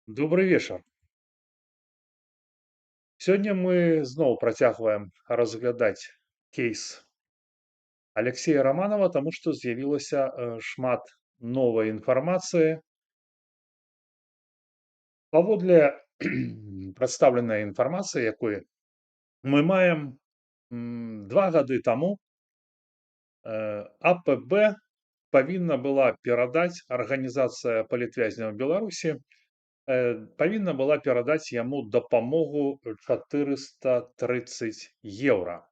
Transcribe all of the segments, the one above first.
Добрый вечар. Сёння мы зноў працягваем разглядаць кейс Алексея Романова, таму што з'явілася шмат новай інфармацыі. Паводле прадстаўленай інфармацыі, якой мы маем 2 гады таму АПБ павінна была перадаць арганізацыя палітвязняў Беларусі павінна была перадаць яму дапамогу 430 еўра.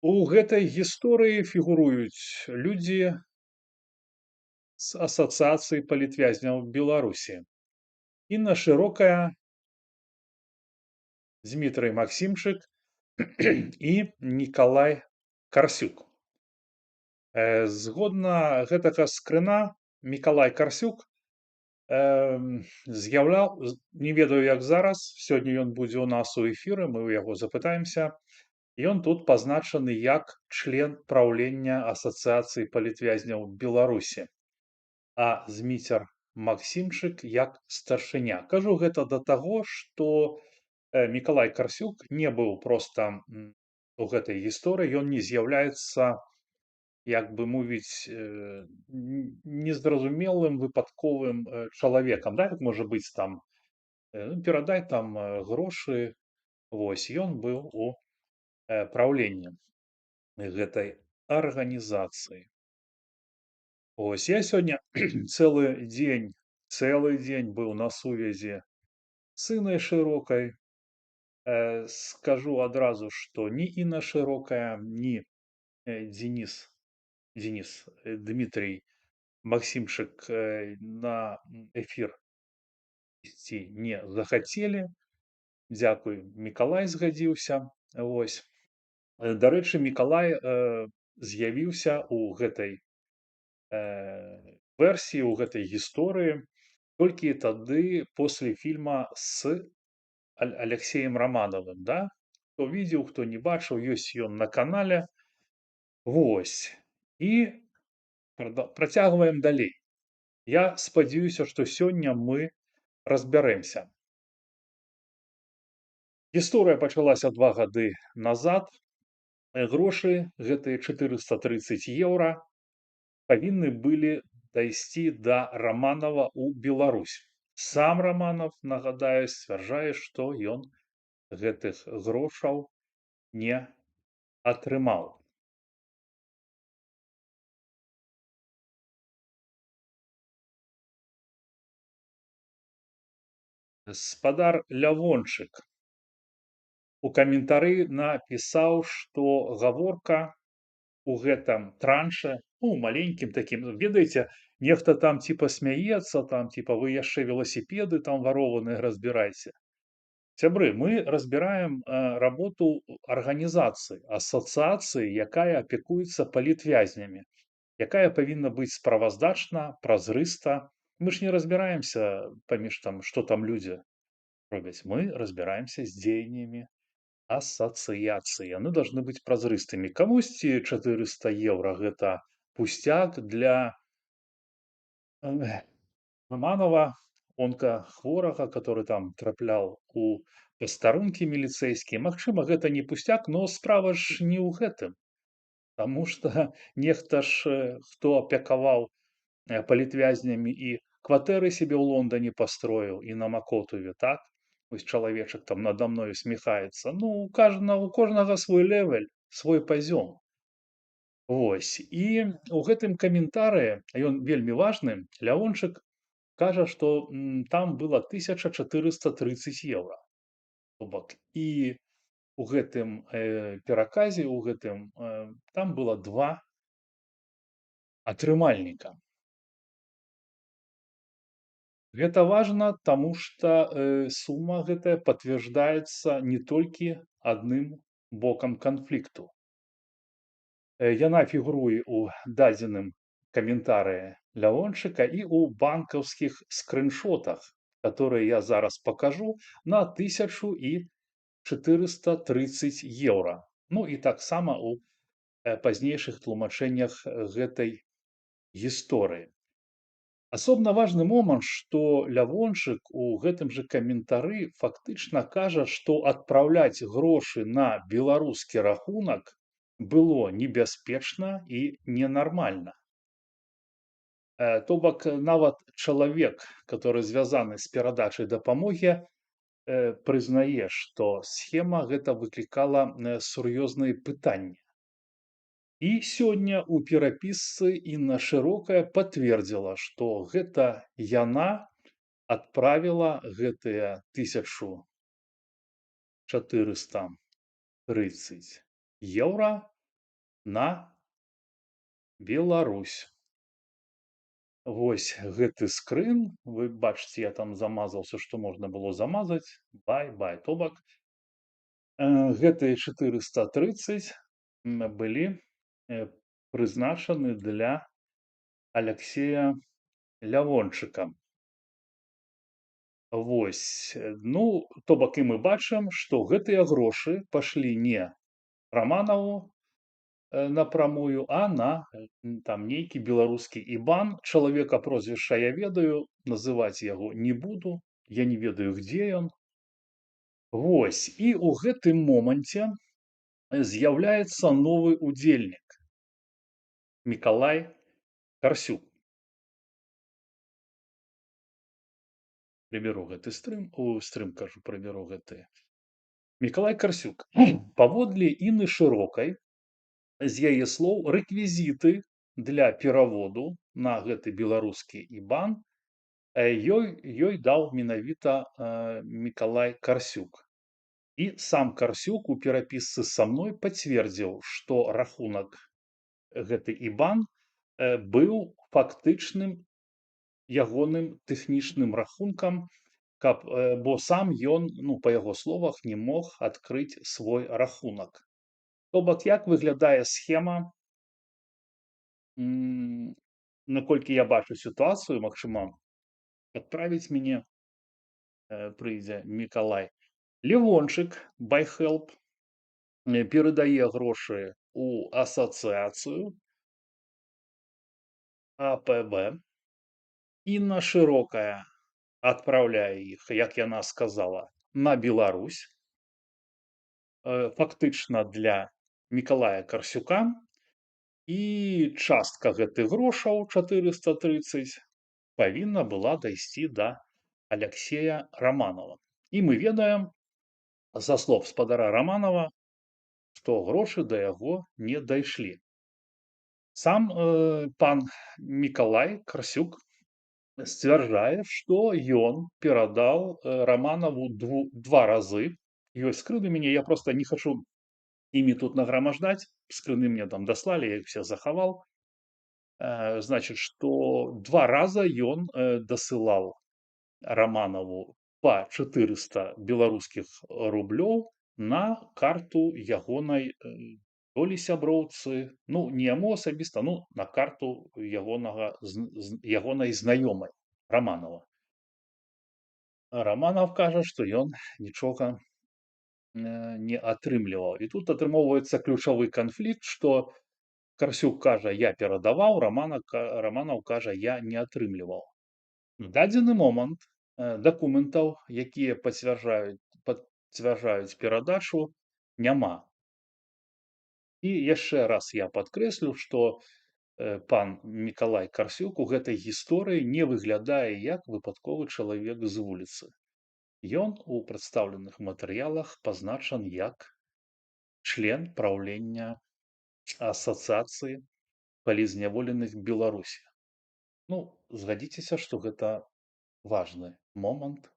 У гэтай гісторыі фігуруюць людзі з асацыяцыі палітвязняў Беларусі. Інна Шырокая, Дмітрый Максімчык і Мікалай Карсюк. Згодна гэтага скрына, Мікалай Карсюк з'яўляў, не ведаю як зараз, сёння ён будзе ў нас у эфіры, мы ў яго запытаемся. Ён тут пазначаны як член праўлення асацыяцыі палітвязняў Беларусі, а Зміцер Максімчык як старшыня. Кажу гэта да таго, што Мікалай Карсюк не быў проста у гэтай гісторыі, ён не з'яўляецца, як бы мовіць, незразумелым выпадковым чалавекам, да, як можа быць там перадай там грошы. Вось ён быў у праўленні гэтай арганізацыі. Ось я сёння цэлы дзень быў на сувязі з Іннай Шырокай. Скажу адразу, што ні Інна Шырокая, ні Дмітрый Максімчык на эфір ісці не захацелі. Дзякуй, Мікалай згадзіўся. Вось. Дарэчы, Мікалай з'явіўся ў гэтай версіі, у гэтай гісторыі толькі тады после фільма з Алексеем Романовым, да? Хто видзеў, хто не бачыў, ёсць ён на канале. Вось. І працягваем далей. Я спадзяюся, што сёння мы разбярэмся. Гісторыя пачалася 2 гады назад. Грошы, гэтыя 430 еўра, павінны былі дайсці да Романова ў Беларусь. Сам Романов, нагадаю, сцвярджае, што ён гэтых грошаў не атрымаў. Спадар Лявончык у каментары напісаў, што гаворка у гэтым транше, маленькім такім, ведаеце, нехта там типа смяецца, там типа вы яшчэ веласіпеды там варованыя разбірайце. Сябры, мы разбіраем работу арганізацыі, асацыяцыі, якая апякуецца палітвязнямі, якая павінна быць справаздачна, празрыста. Мы ж не разбіраемся паміж там, што там людзі робяць. Мы разбіраемся з дзеяннямі ассоциации. Они должны быть празрыстымі. Камусьці 400 еўра гэта пустяк, для Романова, онкахворага, который там трапляў у пастарункі міліцэйскія. Магчыма, гэта не пустяк, но справа ж не ў гэтым. Таму што нехта ж, хто апякаваў палітвязнямі і кватэры себе ў Лондоне пастроіў і на Макотуве, так? Вось чалавечак там надо мною смехаецца. Ну, у кожнага свой левель, свой пазём. Вось. І у гэтым каментарыі, ён вельмі важны, Лявончык кажа, што там было 1430 еўра. То бок і у гэтым пераказе, у гэтым там было 2 атрымальніка. Гэта важна, таму што сума гэтая пацвярджаецца не толькі адным бокам канфлікту. Яна фігуруе ў дадзеным каментарыі Лявончыка і ў банкаўскіх скрыншотах, которые я зараз пакажу, на 1430 еўра. Ну і таксама ў пазнейшых тлумачэннях гэтай гісторыі. Асобна важны момант, што Лявончык у гэтым жа каментары фактычна кажа, што адпраўляць грошы на беларускі рахунак было небяспечна і ненармальна. То бок нават чалавек, который звязаны з перадачай дапамогі, прызнае, што схема гэта выклікала сур'ёзныя пытанні. І сёння ў перапісцы Інна Шырокая пацвердзіла, што гэта яна адправіла гэтыя 1430 еўра на Беларусь. Вось гэты скрын, вы бачыце, я там замазаў усё, што можна было замазаць. Бай-бай. То бок гэтыя 430 былі прызначаны для Аляксея Лявончыка. Вось. Ну, то бок і мы бачым, што гэтыя грошы пашлі не Раманаву напрамую, а на там нейкі беларускі ібан. Чалавека прозвішча я ведаю, называць яго не буду, я не ведаю, дзе ён. Вось. І ў гэтым моманце з'яўляецца новы удзельнік Мікалай Карсюк. Прыбяру гэты стрым, кажу, прыбяру гэты. Мікалай Карсюк. Паводле Інны Шырокай, з яе слоў, рэквізіты для пераводу на гэты беларускі ібан ёй даў менавіта Мікалай Карсюк. І сам Карсюк у перапісцы са мной пацвердзіў, што рахунак гэты ібан быў фактычным ягоным тэхнічным рахункам, бо сам ён, ну, па яго словах, не мог адкрыць свой рахунак. То бок як выглядае схема, наколькі я бачу сітуацыю, магчыма, адправіць мяне прыйдзе Мікалай. Лявончык байхэлп перадае грошы ў асацыяцыю АПБ. Інна Шырокая адпраўляе іх, як яна сказала, на Беларусь, фактычна для Мікалая Карсюка, і частка гэтых грошаў 430 павінна была дайсці да Аляксея Раманова. І мы ведаем, са слоў спадара Раманова, што грошы да яго не дайшлі. Сам пан Мікалай Карсюк сцвярджае, што ён перадаў Раманаву два разы. Ёсць скрыны мяне, я проста не хачу імі тут награмаждаць. Скрыны мне там даслалі, я іх усе захаваў. Значыць, што два раза ён дасылаў Раманаву па 400 беларускіх рублёў на карту ягонай то ли сяброўцы, ну, не яму асабіста, ну, на карту ягонай знаёмай Раманава. Раманов кажа, што ён нічога не атрымліваў. І тут атрымоўваецца ключавы канфлікт, што Карсюк кажа, я перадаваў, Раманов кажа, я не атрымліваў. На дадзены момант дакументаў, якія пацвярджаюць перадачу, няма. І яшчэ раз я падкрэслю, што пан Мікалай Карсюк у гэтай гісторыі не выглядае як выпадковы чалавек з вуліцы. Ён у прадстаўленых матэрыялах пазначан як член праўлення асацыяцыі палізняволеных Беларусі. Ну, згадзіцеся, што гэта важны момант.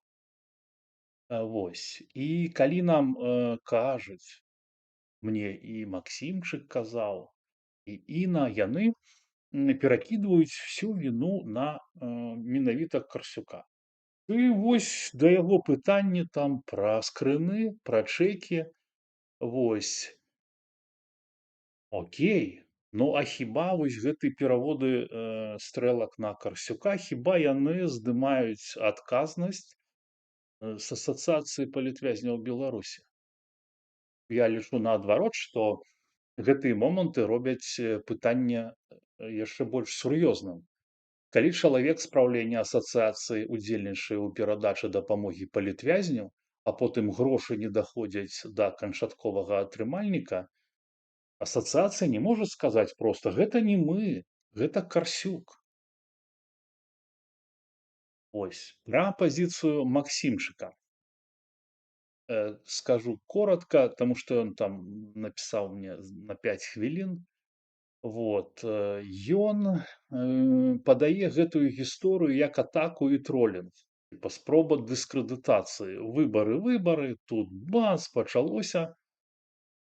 Вось. І калі нам кажуць, мне і Максімчык казаў, і Інна, яны перакідваюць всю віну на менавіта Карсюка. І вось да яго пытанні там пра скрыны, пра чэкі. Вось. Окей. Ну, а хіба вось гэты пераводы стрэлак на Карсюка, хіба яны здымаюць адказнасць з асацыяцыі палітвязняў Беларусі? Я лічу наадварот, што гэтыя моманты робяць пытанне яшчэ больш сур'ёзным. Калі чалавек з праўлення асацыяцыі ўдзельнічае ў перадачы дапамогі палітвязню, а потым грошы не даходзяць да канчатковага атрымальніка, асацыяцыя не можа сказаць проста: "Гэта не мы, гэта Карсюк". Ось. Пра пазіцыю Максімчыка, скажу коротка, таму што ён там напісаў мне на 5 хвілін. Вот, ён, падае гэтую гісторыю як атаку і тролінг. Тыпа спроба дыскрэдытацыі. Выбары, тут бац, пачалося.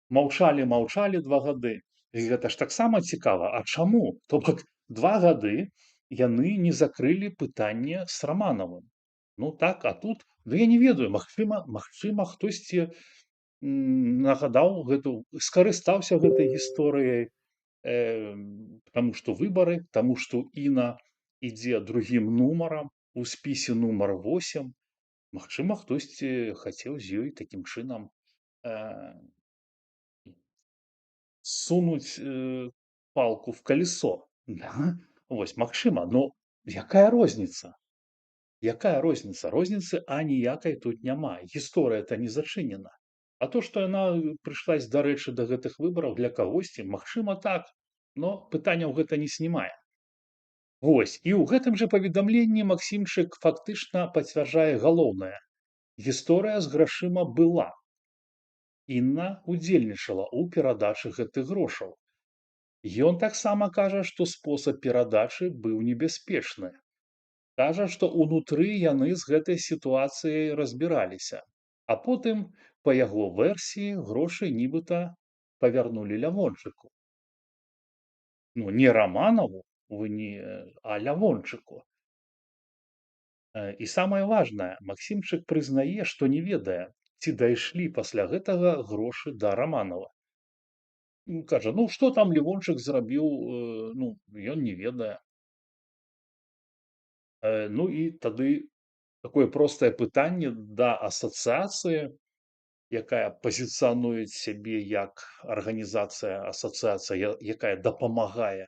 Маўчалі, маўчалі 2 гады. І гэта ж таксама цікава. А чаму? То бок 2 гады яны не закрылі пытанне з Раманавым. Ну так, а тут, да я не ведаю, магчыма, хтосьці нагадаў гэту, скарыстаўся гэтай гісторыяй, таму што выбары, таму што Іна ідзе другім нумарам у спісе нумар 8. Магчыма, хтосьці хацеў з ёй такім чынам э, сунуць палку в колесо. Да? Вось, магчыма, но якая розніца? Якая розніца? Розніцы аніякай тут няма. Гісторыя-то не зачынена. А то, што яна прыйшлась, дарэчы, да гэтых выбараў для кагосьці, магчыма, так, но пытанняў гэта не снімае. Вось, і ў гэтым жа паведамленні Максімчык фактычна пацвярджае галоўнае. Гісторыя з грашыма была. Інна ўдзельнічала ў перадачы гэтых грошаў. Ён таксама кажа, што спосаб перадачы быў небяспечны. Кажа, што ўнутры яны з гэтай сітуацыяй разбіраліся. А потым, па яго версіі, грошы нібыта павярнулі Лявончыку. Ну, не Раманаву, а Лявончыку. І самае важнае, Максімчык прызнае, што не ведае, ці дайшлі пасля гэтага грошы да Раманава. Кажа, ну што там Лявончык зрабіў, ну, ён не ведае. Ну і тады такое простае пытанне да асацыяцыі, якая пазіцыянуе сябе як асацыяцыя, якая дапамагае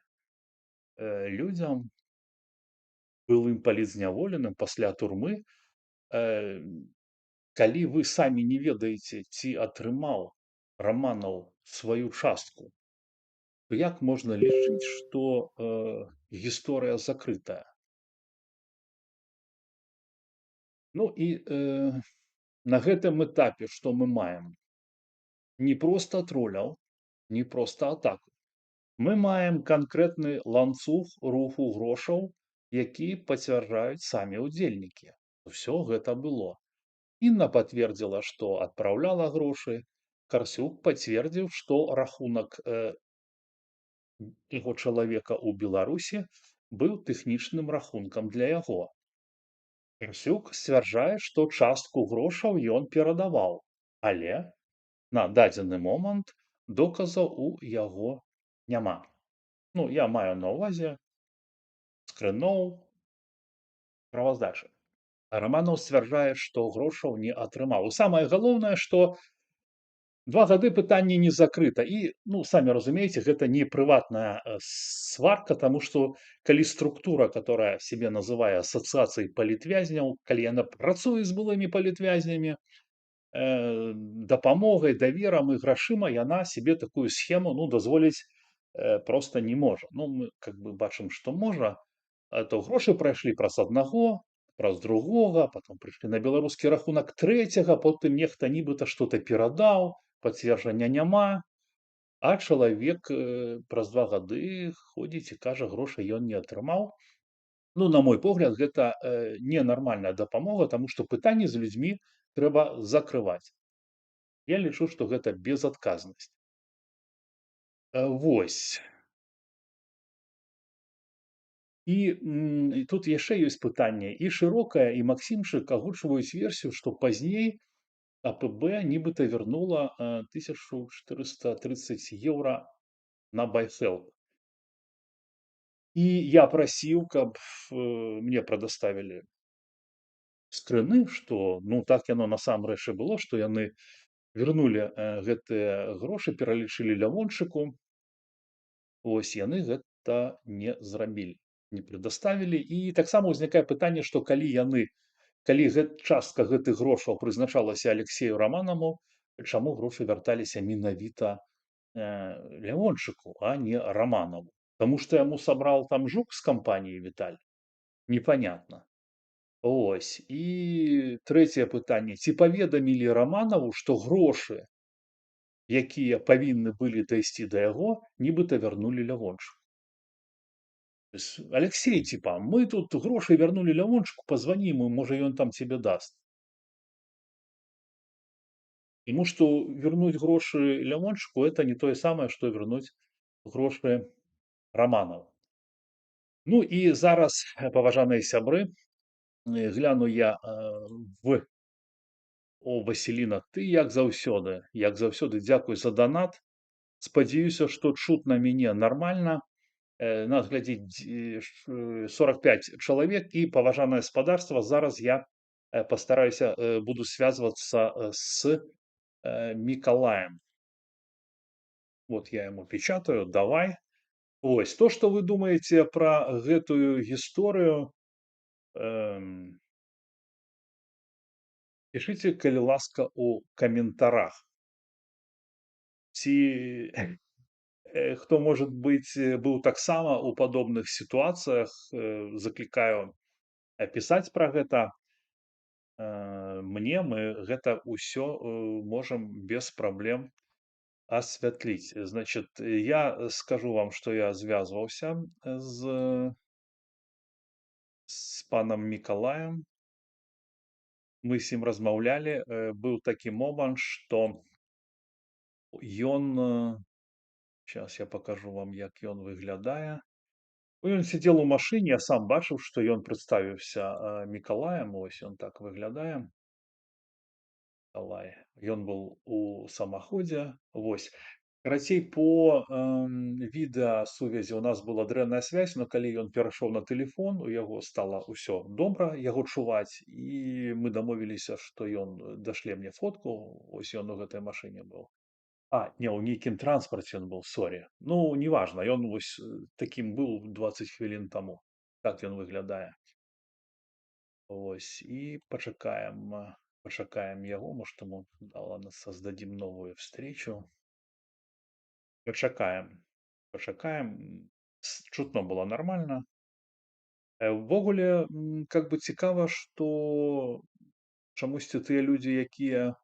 людзям, былым палітзняволеным пасля турмы. Калі вы самі не ведаеце, ці атрымаў Раманаў сваю частку, то як можна лічыць, што гісторыя закрытая? Ну і на гэтым этапе што мы маем? Не проста троляў, не проста атаку. Мы маем канкрэтны ланцуг руху грошаў, які пацвярджаюць самі ўдзельнікі. Усё гэта было. Інна пацвердзіла, што адпраўляла грошы. Карсюк пацвердзіў, што рахунак яго чалавека ў Беларусі быў тэхнічным рахункам для яго. Карсюк сцвярджае, што частку грошаў ён перадаваў, але на дадзены момант доказаў у яго няма. Ну, я маю на ўвазе скрыноў, справаздачы. А Раманаў сцвярджае, што грошаў не атрымаў. І самае галоўнае, што 2 гады пытанне не закрыта. І, ну, самі разумееце, гэта не прыватная сварка, таму што калі структура, которая сябе называе асацыяцыяй палітвязняў, калі яна працуе з былымі палітвязнямі, дапамогай, даверам і грашыма, яна сябе такую схему, ну, дазволіць проста не можа. Ну, мы как бы бачым, што можа, то грошы прайшлі праз аднаго, праз другога, потом прыйшлі на беларускі рахунак трэцяга, потым нехта нібыта што-то перадаў, пацверджання няма, а чалавек праз 2 гады ходзіць і кажа, грошы ён не атрымаў. Ну, на мой погляд, гэта ненармальная дапамога, таму што пытанні з людзьмі трэба закрываць. Я лічу, што гэта безадказнасць. Вось. І тут яшчэ ёсць пытанне. І Шырокая, і Максімчык агучваюць версію, што пазней АПБ нібыта вярнула 1430 еўра на байхелп. І я прасіў, каб мне прадаставілі скрыны, што ну так яно насамрэч і было, што яны вярнулі гэтыя грошы, пералічылі Лявончыку. Вось яны гэта не зрабілі. не прадаставілі. І таксама ўзнікае пытанне, што калі частка гэтых грошаў прызначалася Алексею Романаму, чаму грошы вярталіся менавіта Леончыку, а не Романову? Таму што яму сабраў там жук з кампаніі Віталь? Непанятна. Ось. І трэцяе пытанне. Ці паведамілі Романову, што грошы, якія павінны былі дайсці да яго, нібыта вярнулі Лявончыку? Алексей, типа, мы тут гроши вернули Лявончику, позвони ему, может, он там тебе даст. Ему что вернуть гроши Лявончику, это не то и самое, что вернуть гроши Романову. Ну і зараз, паважаныя сябры, гляну я в Васіліна, ты як заўсёды дзякуй за данат. Спадзяюся, што чутна мяне нармальна. Нас глядзіць 45 чалавек, і паважанае спадарства, зараз я постараюся, буду связываться с Миколаем. Вот я ему печатаю, давай. Ось, то, что вы думаете про гэтую гісторыю, пишите, калі ласка, у каментарах. Ці хто, может быть, быў таксама у падобных сітуацыях, заклікаю пісаць пра гэта. Мне мы гэта ўсё можам без праблем асвятліць. Значит, я скажу вам, што я звязваўся з панам Мікалаем. Мы з ім размаўлялі. Быў такі момант, што ён, сейчас я пакажу вам, як ён выглядае. Ён сидзеў у машыне, я сам бачыў, што ён прадставіўся Мікалаем. Ось ён так выглядае. Мікалай. Ён быў у самаходзе. Вось. Карацей, по відэасувязі у нас была дрэнная связь, но калі ён перайшоў на тэлефон, у яго стала ўсё добра, яго чуваць, і мы дамовіліся, што ён дашле мне фотку. Ось ён у гэтай машыне быў. Не, ў нейкім транспарце ён быў, сорі. Ну, неважна, ён вось такім быў 20 хвілін таму. Так ён выглядае. Ось, і пачакаем яго, может, ему, да ладно, создадим новую встречу. Пачакаем. Чутно было нормально. Увогуле, как бы цікава, што чамусьці тыя людзі, якія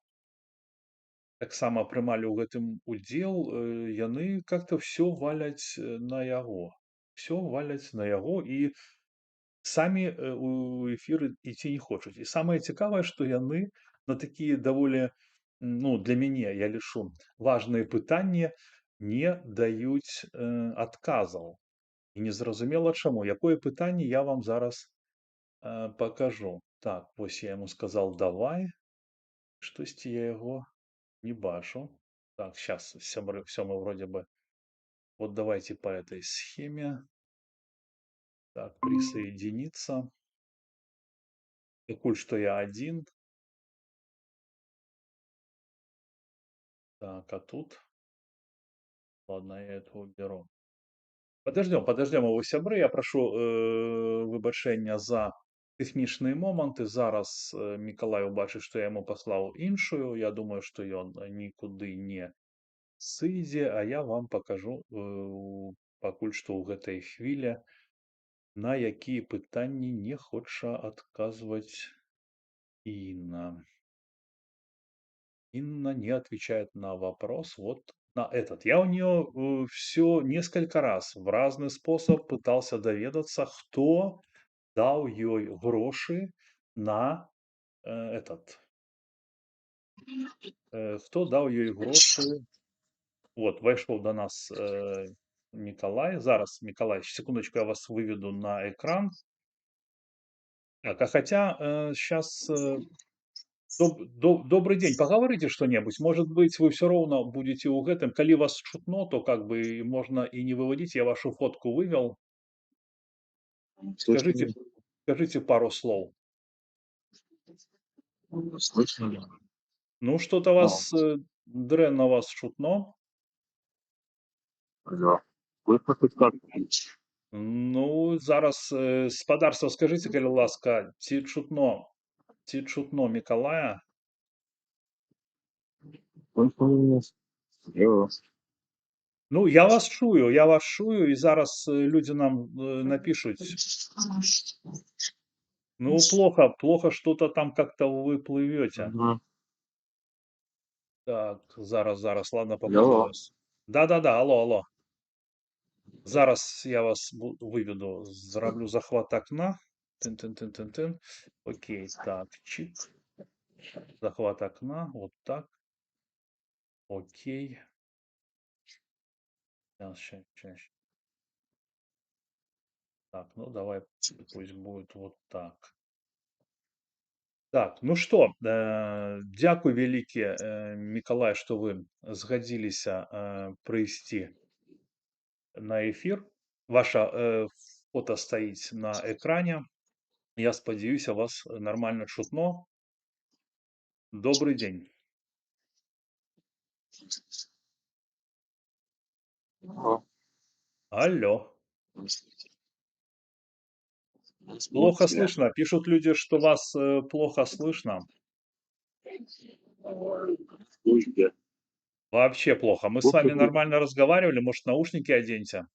таксама прымалі ў гэтым удзел, яны как-то все валяць на яго. Все валяць на яго і самі у эфір ісці не хочуць. І самае цікавае, што яны на такія даволі, ну, для мяне, я лічу, важныя пытанні не даюць адказаў. І незразумела чаму. Якое пытанне, я вам зараз пакажу. Так, вось я яму сказал давай. Штосьці я яго не бачу. Так, сейчас, сябры, все мы вроде бы. Вот давайте по этой схеме. Так, присоединиться. Такой, что я один. Так, а тут? Ладно, я это уберу. Подождем его, сябры. Я прошу выбачэння за тэхнічныя моманты. Зараз Мікалай убачыць, што я яму паслаў іншую. Я думаю, што ён нікуды не сыдзе, а я вам пакажу пакуль што ў гэтай хвілі, на якія пытанні не хоча адказваць Инна. Инна не отвечает на вопрос вот на этот. Я у нее все несколько раз в разный способ пытался доведаться, кто дал ей гроши на кто дал ей гроши. Вот, вышел до нас Миколай. Зараз, Миколай, секундочку, я вас выведу на экран. Так, а хотя сейчас... Добрый день. Поговорите что-нибудь. Может быть, вы все равно будете у гэтым. Калі вас чутно, то как бы можно и не выводить. Я вашу фотку вывел. Слышно Скажите, скажите пару слов. меня? Слышно меня? Ну, что-то вас дрэнна вас чутно. Алло. Слышно хоть как? Ну, зараз, спадарства, скажите, калі ласка, ці чутно Миколая? Алло. Ну, я вас чую, і зараз люди нам напишуть. Ну, плохо что-то там как-то вы плывете. Мгм. Так, зараз, ладно, попробую Алло. вас. Да-да-да, алло. Зараз я вас выведу, зроблю захват окна. Тын-тын-тын-тын-тын. Окей, так, чик. Захват окна, вот так. Окей. Сейчас. Так, ну давай, пусть будет вот так. Так, ну што, дзякуй вялікі, Мікалай, што вы згадзіліся прыйсці на эфір. Ваша фота стаіць на экране. Я спадзяюся, вас нормально чутно. Добрый дзень. Алло. Алло. Плохо Здравствуйте. слышно. Пишут люди, что вас плохо слышно. Слушайте, Вообще плохо. Мы с просто вами нормально разговаривали. Может, наушники оденьте?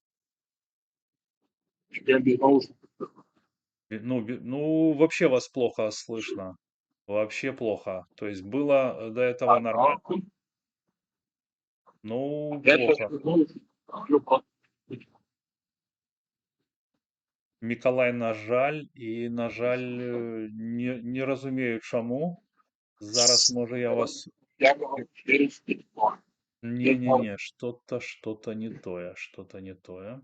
я без наушников. Ну, вообще вас плохо слышно. Вообще плохо. То есть было до этого нормально. Ну, Я сейчас плохо. без наушников. Алло. Миколай, на жаль, не разумею чому. Зараз, може, я вас... Я говорю через телефон. Не-не-не, что-то не тое, что-то не тое.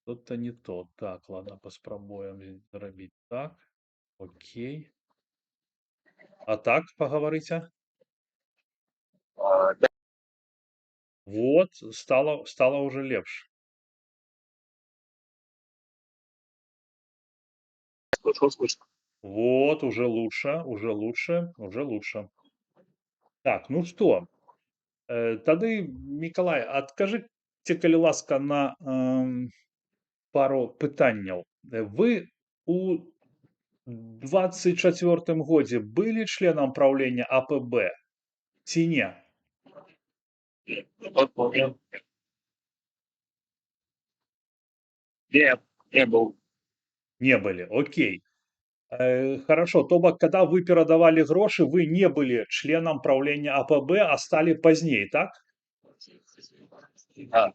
Что-то не то. Так, ладно, поспробуем зробить так. Окей. А так поговорите? Да, Вот, стало уже лепше. хорошо слышно. Вот, уже лучше. Так, ну что, тады, Миколай, адкажыце, калі ласка, на пару пытанняў. Вы у 24 годзе былі членам праўлення АПБ ці не? В тот момент нет, не был. Не былі, окей. Хорошо, то бок, когда вы перадавалі грошы, вы не былі членам праўлення АПБ, а сталі пазней, так? Да,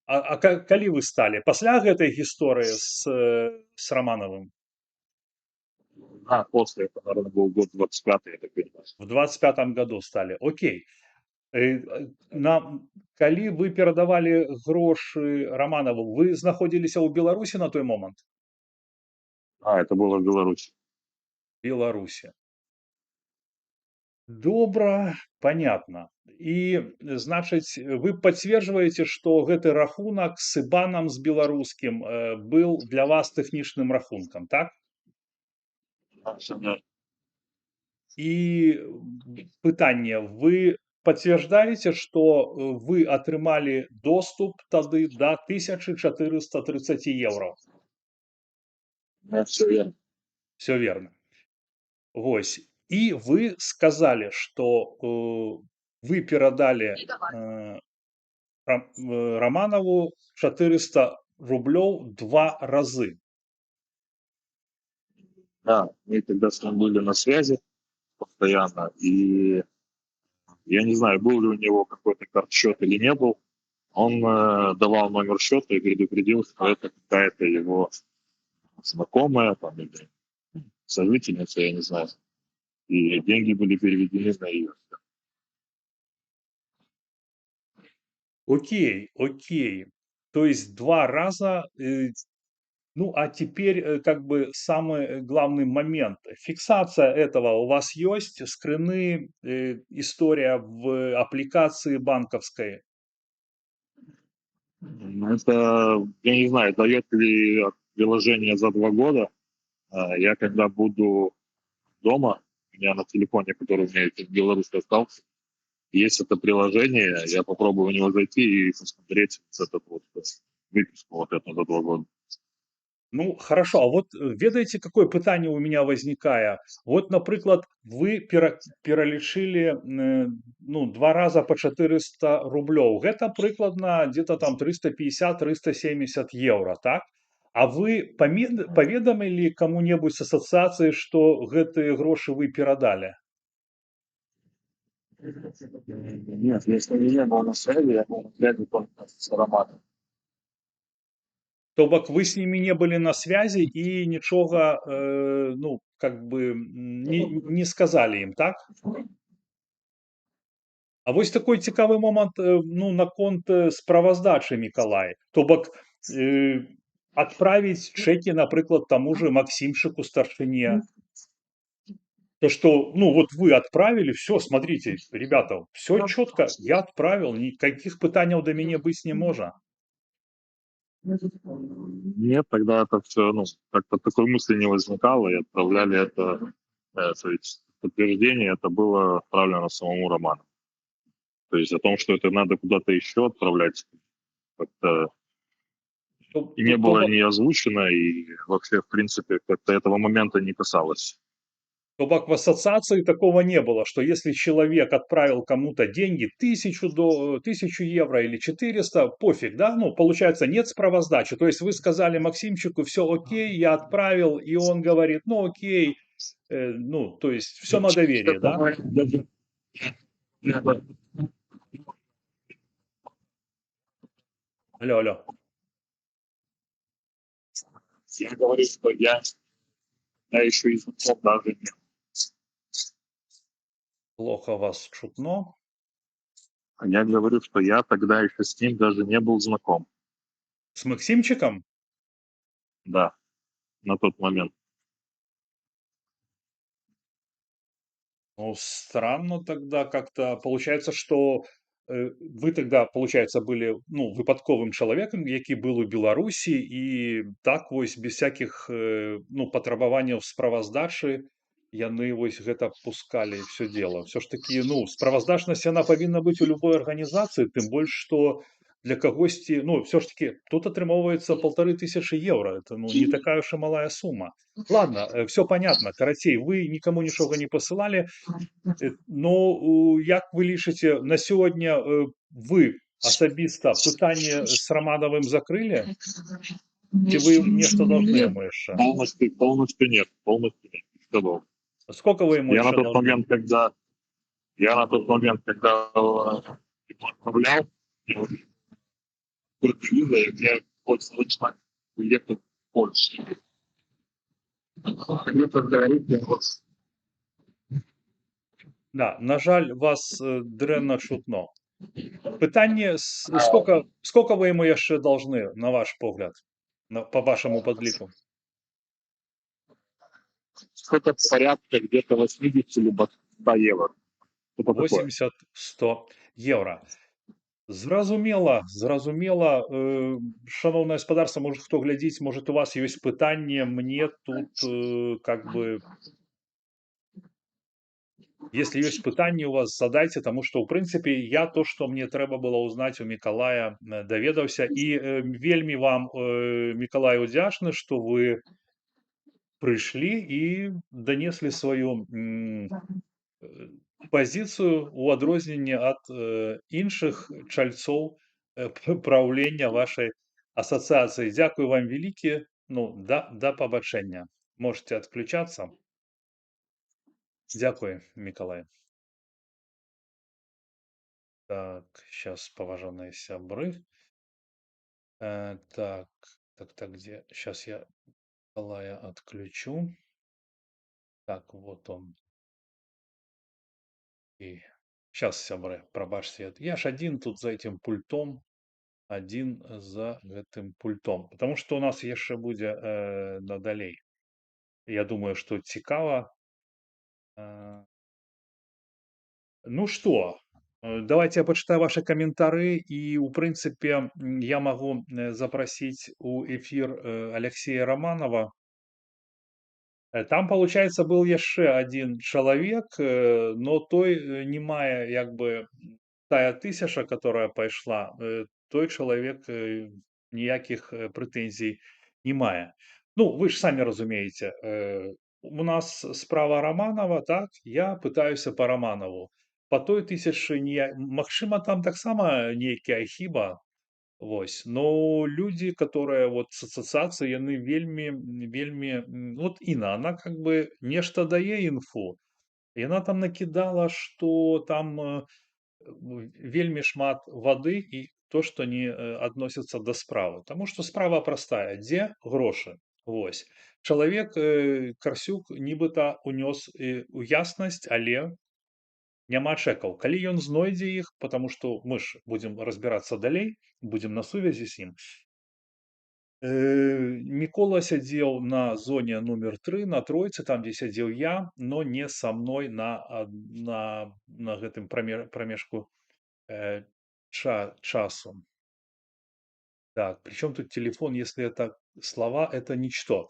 Калі вы сталі? Пасля гэтай гісторыі з Романовым? да, после, это, наверное, был год 25-й, я так понимаю. В 25-м году сталі. Окей. Калі вы перадавалі грошы Романову, вы знаходзіліся ў Беларусі на той момант? Это было в Беларуси. Беларусі. Добра, понятно. І, значыць, вы пацверджваеце, што гэты рахунак з ібанам з беларускім быў для вас тэхнічным рахункам, так? Да. І пытанне, вы пацвярджаеце, што вы атрымалі доступ тады да 1430 еўра? Да, все верно. Все верно. Вось. І вы сказалі, што вы перадалі Романову 400 рублёў 2 разы. Да, мы тогда с ним были на связи постоянно, и я не знаю, был ли у него какой-то карт-счет или не был. Он давал номер счета и предупредил, что это какая-то его знакомая там, или сожительница, я не знаю. И деньги были переведены на ее. Окей. То есть 2 раза. Ну, а теперь как бы самый главный момент. Фиксация этого у вас есть? Скрыны, история в аппликации банковской? Это, я не знаю, дает ли приложение за 2 года. Я когда буду дома, у меня на телефоне, который у меня в Беларуси остался, есть это приложение, я попробую в него зайти и посмотреть вот этот вот выписку вот эту за 2 года. Ну, хорошо, а вот ведаеце, какое пытанне ў меня возникае. Вот, напрыклад, вы пералічылі ну 2 раза по 400 рублёў. Гэта прыкладна где-то там 350-370 евро, так? А вы паведамілі каму-небудзь з асацыяцыі, што гэтыя грошы вы перадалі? Нет, если не был на связи, я был на связи только с Романом. То бок вы с ними не были на связи и ничего, ну, как бы не сказали им, так? А вось такой цікавы момант, ну, наконт справаздачы, Мікалай. То бок адправіць чэкі, напрыклад, таму же Максимчику старшыне. То, что, ну, вот вы отправили, все, смотрите, ребята, все четко, я отправил, никаких пытаний до меня быть не может. Нет, тогда это все, ну, как-то такой мысли не возникало, и отправляли это, то есть подтверждение это было отправлено самому Роману. То есть о том, что это надо куда-то еще отправлять, как-то То, и то, не то было бок- не озвучено, и вообще, в принципе, как-то этого момента не касалось. То бок в ассоциации такого не было, что если человек отправил кому-то деньги 1000 евро или 400, пофиг, да, ну, получается, нет справоздачи. То есть вы сказали Максимчику, все окей, я отправил, и он говорит, ну, окей, ну, то есть все на доверие, да? Алло, алло, Я говорю, что я еще и знаком даже не. плохо вас чутно. Я говорю, что я тогда еще с ним даже не был знаком. С Максимчиком? Да, на тот момент. Ну, странно тогда как-то. Получается, что вы тогда, получается, были, ну, выпадковым чалавекам, які был у Беларусі, і так вось без всякіх ну, патрабаванняў справаздачы яны вось гэта пускалі все дело. Все ж таки, ну, справаздачнасць яна павінна быць у любой арганізацыі, тым больш што для кагосьці, ну, все ж таки тут атрымоўваецца 1500 евро. Это, ну, не такая уж и малая сума. Ладно, все понятно. Карацей, вы никому ничего не посылали. Ну, як вы лічыце, на сёння вы асабіста пытанне з Романовым закрылі? Ці вы нешта должны Нет, яму яшчэ? полностью нет, полностью нет. Всё было. Сколько вы ему Я на еще тот должны? момент, когда его отправлял, я уже только видно, я хоть начинать уехать в Польшу. Где-то говорит, я вот Да, на жаль, вас дрэнна чутно. Пытанне, сколько вы ему яшчэ должны, на ваш погляд, по вашему подліку? что-то порядка где-то 80 либо 100 евро. Что-то такое. 80-100 евро. Зразумела, зразумела. Шановнае гаспадарства, можа хто глядзіць, может у вас ёсць пытанне, мне тут как бы, если есть пытанне у вас, задайте, потому что, в принципе, я то, что мне трэба было узнать у Миколая, даведаўся. І вельмі вам, Миколай, удзячны, что вы прыйшлі і данеслі сваю пазіцыю у адрозненне ад іншых чальцоў праўлення вашай асацыяцыі. Дзякую вам вялікі. Ну, да пабачэння. Можете отключаться. Дзякуй, Миколай. Так, сейчас, поважанные сябры. Так, где? Сейчас я Николая отключу. Так, вот он. И сейчас, сябры, пробачьте. Я ж один тут за этим пультом. Один за гэтым пультом. Потому что у нас яшчэ будзе надалей. Я думаю, что цікава. Ну что, давайте я почитаю ваши комментарии, и, в принципе, я могу запросить у эфир Алексея Романова. Там, получается, был яшчэ один человек, но той не мае, як бы, тая тысяча, которая пайшла, той человек ніяких претензій немає. Ну, ви ж самі розумієте, у нас справа Романова, так? Я питаюся по Романову. По той тисячі магчыма, там таксама нейкая хіба. Вось. Но люди, которые вот с асацыяцыі, яны вельмі, вот Інна, она как бы нешта дае інфу. Яна там накидала, что там вельмі шмат вады і то, што не адносіцца да справы. Таму што справа простая, дзе грошы. Вось. Чалавек Карсюк нібыта унёс у яснасць, але няма чэкаў. Калі ён знойдзе іх, потому што мы ж будзем разбірацца далей, будзем на сувязі з ім. Мікола сядзеў на зоне нумер 3, на тройцы, там, дзе сядзеў я, но не са мной на гэтым прамежку часу. Так, причем тут телефон, если это слова, это ничто.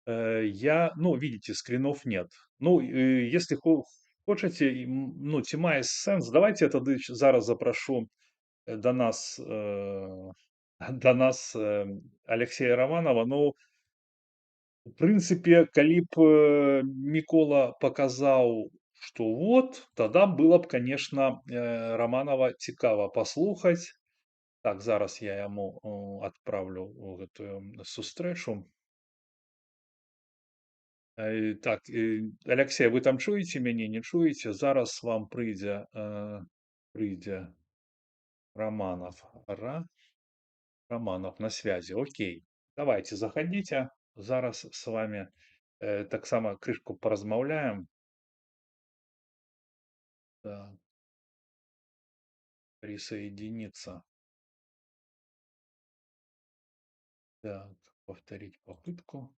Ну, видите, скринов нет. Ну, если хочете, ну, ці мае сэнс, давайте я тады зараз запрошу до нас Алексея Романова. Ну, в принципе, калі б Мікола показаў, что вот, тогда было б, конечно, Романова цікава послухаць. Так, зараз я яму адпраўлю гэтую сустрэчу. Так, Алексей, вы там чуеце мяне, не чуеце? Зараз вам прыйдзе Романов. Романов на связи. Окей. Давайте, заходите. Зараз с вами таксама крышку поразмаўляем. Так. Присоединиться. Так, повторить попытку.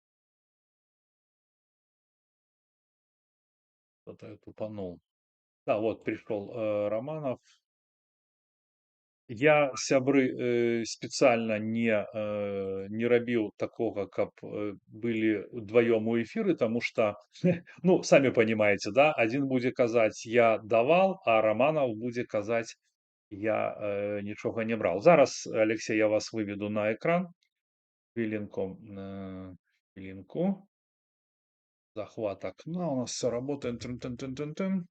Кто-то я тупанул. Да, вот пришел Романов. Я, сябры, спецыяльна не рабіў такога, каб былі ўдваём у эфіры, таму што, ну, самі панимаеце, да, адзін будзе казаць: я давал, а Романов будзе казаць: я нічога не браў. Зараз, Алексей, я вас выведу на экран. Хвилинку. Захват окна. У нас все работает. Тын-тын-тын-тын-тын.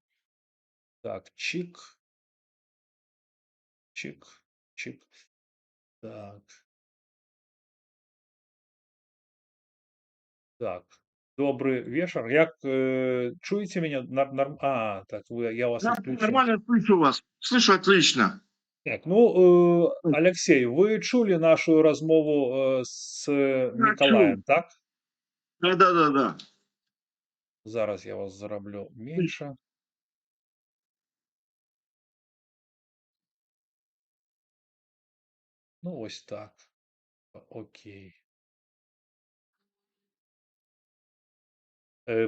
Так, чик. Чик. Чик. Так. Так. Добрый вечер. Як чуете меня? Так, я вас Да, отключил. нормально слышу вас. Слышу отлично. Так, ну, Алексей, вы чули нашу размову з Миколаем, так? Да. Зараз я вас зароблю меньше. Ну, ось так. Окей.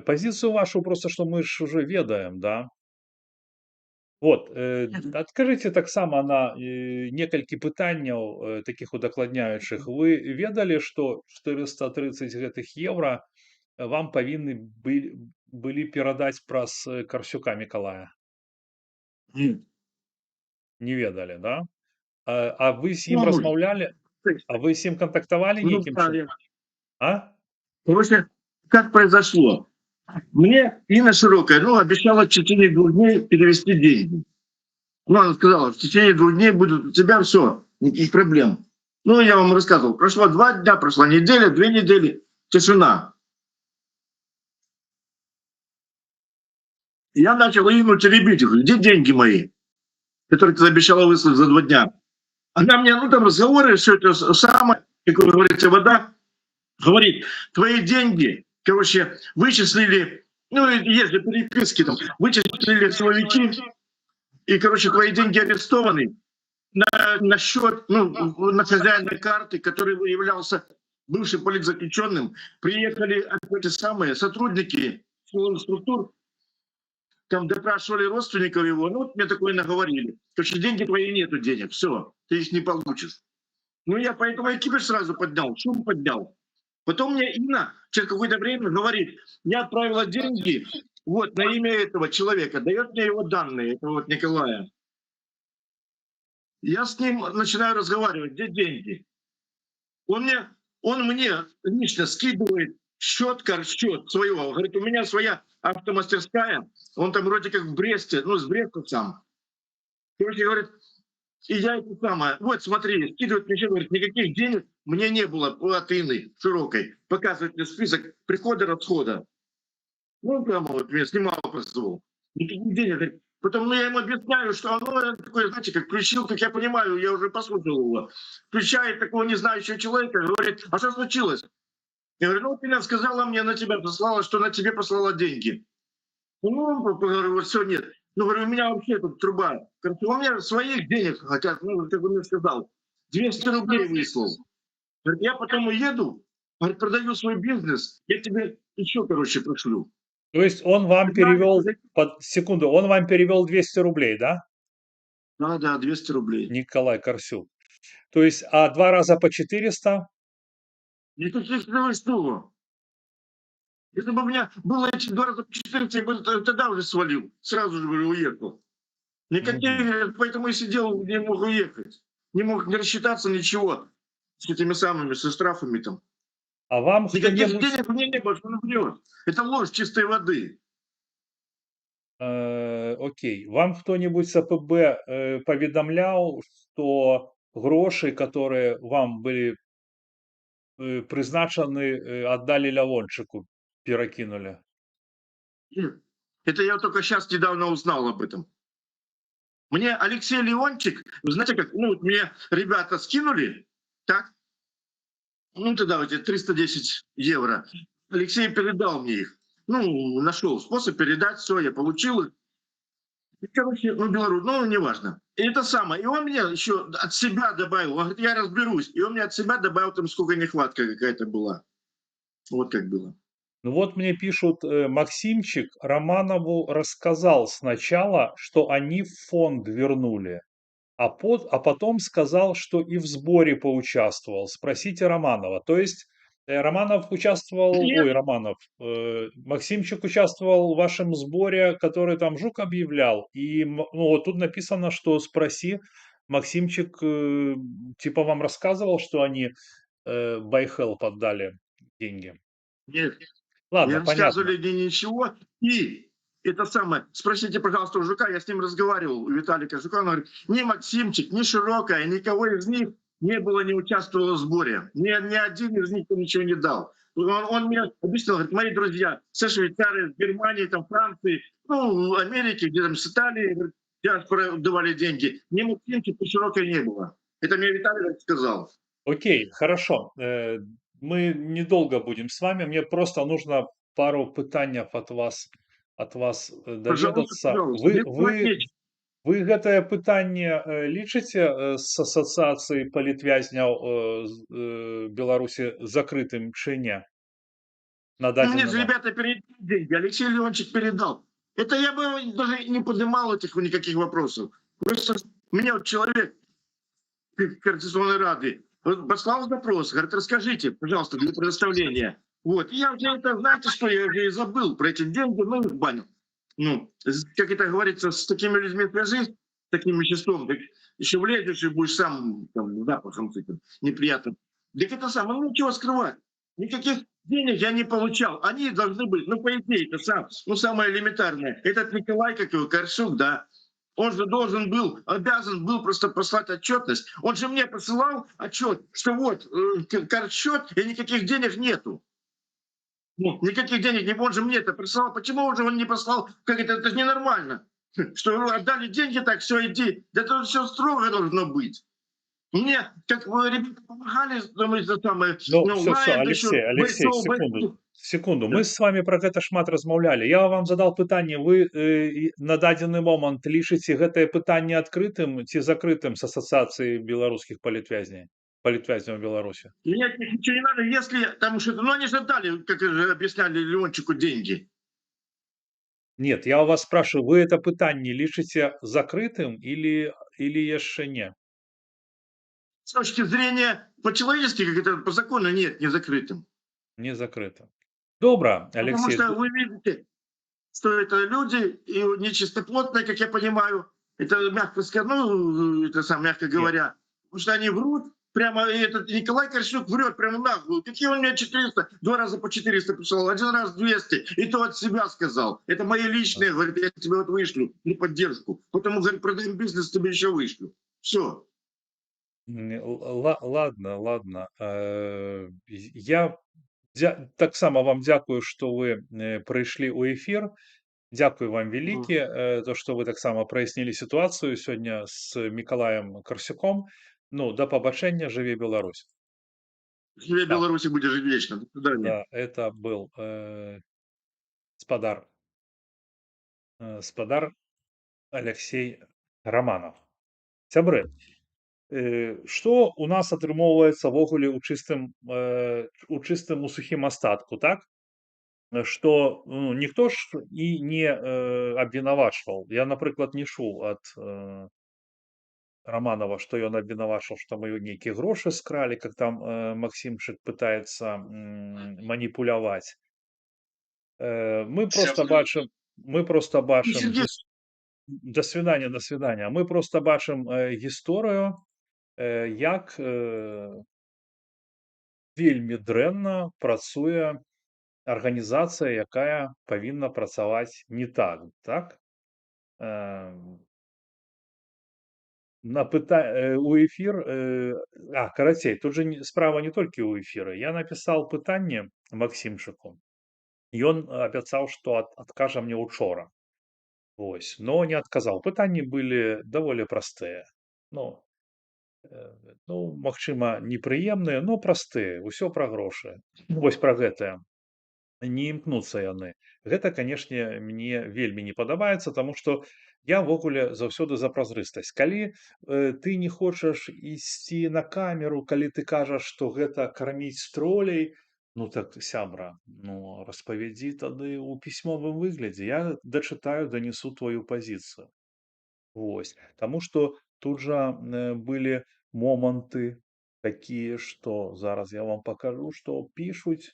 Позицию вашу просто, что мы ж уже ведаем, да? Вот, адкажыце таксама на некалькі пытанняў такіх удакладняючых. Вы ведалі, што 430 гэтых еўра вам павінны былі перадаць праз Карсюка Мікалая? Не ведалі, да? А вы з ім размаўлялі? А вы з ім кантактавалі нейкім чынам? А? Короче, как произошло? Мне Инна Широкая, обещала в течение 2 дней перевести деньги. Она сказала, в течение 2 дней будут у тебя, все, никаких проблем. Я вам рассказывал, прошло 2 дня, прошла неделя, 2 недели, тишина. Я начал Инну теребить, говорю, где деньги мои, которые ты обещала выслать за 2 дня? Она мне, там разговоры, все это самое, как вы говорите, вода, говорит, твои деньги, короче, вычислили, есть же переписки там, вычислили силовики, и, короче, твои деньги арестованы на счет, на хозяина карты, который являлся бывшим политзаключенным. Приехали эти самые сотрудники силовых структур, там допрашивали родственников его, мне такое наговорили. Короче, деньги твои нету денег, все, ты их не получишь. Я поэтому экипаж сразу поднял, шум поднял. Потом мне Инна через какое-то время говорит, я отправила деньги на имя этого человека, дает мне его данные, это Николая. Я с ним начинаю разговаривать, где деньги? Он мне лично скидывает счет своего. Говорит, у меня своя автомастерская. Он там вроде как в Бресте, ну, с Бреста сам. Короче, говорит, и я это самое. Вот, смотри, скидывает мне счет, говорит, никаких денег мне не было платины широкой. Показывает мне список прихода-расхода. Ну, прямо вот меня снимал просто. Никаких денег. Говорит. Потом, ну, я ему объясняю, что оно такое, знаете, как включил, как я понимаю, я уже послушал его. Включает такого незнающего человека, говорит, а что случилось? Я говорю, ну, Пеля сказала мне, на тебя послала, что на тебе послала деньги. Ну, говорю, вот все, нет. Ну, говорю, у меня вообще тут труба. Говорит, у меня своих денег хотят, ну, как бы мне сказал, 200 рублей выслал. Говорит, я потом уеду, говорит, продаю свой бизнес, я тебе еще, короче, пришлю. То есть он вам перевел, секунду, он вам перевел 200 рублей, да? Да, 200 рублей. Николай Корсюк. То есть, а 2 раза по 400? Никаких что? Если бы у меня было эти 2 раза по 14, я бы тогда уже свалил. Сразу же бы уехал. Никаких, поэтому и сидел, не мог уехать. Не мог не рассчитаться ничего с этими самыми, со штрафами там. А вам Никаких кто-нибудь... денег у меня не было, что он врет. Это ложь чистой воды. Окей. Вам кто-нибудь з АПБ повідомляв, що гроші, которые вам были призначены, отдали Лявончику, перекинули? Нет. Это я только сейчас недавно узнал об этом. Мне Алексей Леончик, вы знаете как, ну, мне ребята скинули, так? Ну, тогда вот эти 310 евро. Алексей передал мне их. Ну, нашел способ передать, все, я получил их. И, короче, ну, Беларусь, ну, неважно. И это самое. И он мне еще от себя добавил. Он говорит, я разберусь. И он мне от себя добавил, там, сколько нехватка какая-то была. Вот как было. Ну вот мне пишут, Максимчик Романову рассказал сначала, что они в фонд вернули, а потом сказал, что и в сборе поучаствовал. Спросите Романова. То есть Романов участвовал, Нет, Максимчик участвовал в вашем сборе, который там Жук объявлял. И ну, вот тут написано, что спроси, Максимчик типа вам рассказывал, что они Байхел поддали деньги. нет. Не Ладно, понятно. рассказывали мне ничего. И это самое, спросите, пожалуйста, у Жука, я с ним разговаривал, у Виталика Жука, он говорит, ни Максимчик, ни Широкая, никого из них не было, не участвовало в сборе. Ни один из них ничего не дал. Он мне объяснил, говорит, мои друзья со Швейцарии, с Германии, там, Франции, ну, Америки, где там с Италии, говорит, диаспора давали деньги. Ни Максимчик, ни Широкой не было. Это мне Виталий сказал. Окей, хорошо. Мы недолго будем с вами. Мне просто нужно пару пытанняў от вас Пожалуйста, даведацца. пожалуйста. Вы гэтае пытанне лічыце з асацыяцыяй палітвязняў Беларусі закрытым чы не? На Мне дадзены же момент? ребята передали деньги, Алексей Леончик передал. Это я бы даже не поднимал этих никаких вопросов. Просто меня вот человек Координационной Рады послал запрос, говорит, расскажите, пожалуйста, для предоставления. Вот. И я уже это, знаете что, я уже и забыл про эти деньги, ну их баню. Ну, как это говорится, с такими людьми свяжись, с таким веществом, так еще влезешь и будешь сам там, запахом этим неприятным. Так это самое, ну ничего скрывать. Никаких денег я не получал. Они должны быть, ну, по идее, это самое элементарное. Этот Николай, как его, Корсюк, да, он же должен был, обязан был просто послать отчетность. Он же мне посылал отчет, что вот, счет, и никаких денег нету. Ну, никаких денег не, он же мне это прислал. Почему он же он не послал? Как это же ненормально. Что отдали деньги, так все, иди. Да это все строго должно быть. Мне, как ребята помогали, это самое, Ну, все, Алексей, секунду. Мы с вами про гэта шмат размаўлялі. Я вам задал пытанне, вы на дадзены момант лічыце гэтае пытанне адкрытым ці закрытым с асацыяцыяй беларускіх палітвязняў Беларусі? Нет, ничего не надо, если там что-то, ну они же дали, как же объясняли Леончику, деньги. Нет, я у вас спрашиваю, вы это пытанне лічыце закрытым или яшчэ не? С точки зрения по-человечески, как это по закону, нет, не закрытым. Не закрытым. Добро, Алексей. Потому что вы видите, что это люди и нечистоплотные, как я понимаю, это мягко сказать, ну, это сам мягко говоря, потому что они врут, Прямо этот Николай Корчук врет прямо наглую. Какие он мне 400? 2 раза по 400 присылал, 1 раз 200. И то от себя сказал. Это мои личные, говорит, я тебе вот вышлю на поддержку. Потому, говорит, продаем бизнес, тебе еще вышлю. Все. Ладно, ладно. Я так само вам дякую, що ви прийшли у ефір. Дякую вам велике, то, що ви так само прояснили ситуацію сьогодні з Миколаєм Корсюком. Ну, до побачення, живі Білорусь. Живе Так, Беларуси, будешь жить вечно. До свидания. да, это был Спадар, Спадар Алексей Романов. Сябры, што у нас атрымоўваецца ввогуле у чыстым у сухім астатку, так? Што ну, ніхто ж і не абвінавачваў. Я, напрыклад, не чуў ад Романова, што ён абвінавачваў, што мы нейкія грошы скралі, как там Максимчык пытаецца маніпуляваць. Мы просто бачым, мы просто Ну, бачым Сергей, да свидания, да свидания. Мы просто бачым гісторыю, як вельмі дрэнна працуе арганізацыя, якая павінна працаваць не так, так? Э, у эфір карацей, тут же справа не толькі ў эфіры. Я напісаў пытанне Максімчыку. Ён абяцаў, што адкажа мне учора. Вось, но не адказаў. Пытанні былі даволі простыя. Ну, ну, магчыма, непрыемныя, но простыя. Усё пра грошы. Вось пра гэтае. Не імкнуцца яны. Гэта, канешне, мне вельмі не падабаецца, таму што я ўвогуле заўсёды за празрыстасць. Калі ты не хочаш ісці на камеру, калі ты кажаш, што гэта карміць тролей, ну так, сябра, ну распавядзі тады ў пісьмовым выглядзе. Я дачытаю, данесу тваю пазіцыю. Вось. Таму што тут жа былі моманты такія, што зараз я вам пакажу, што пішуць.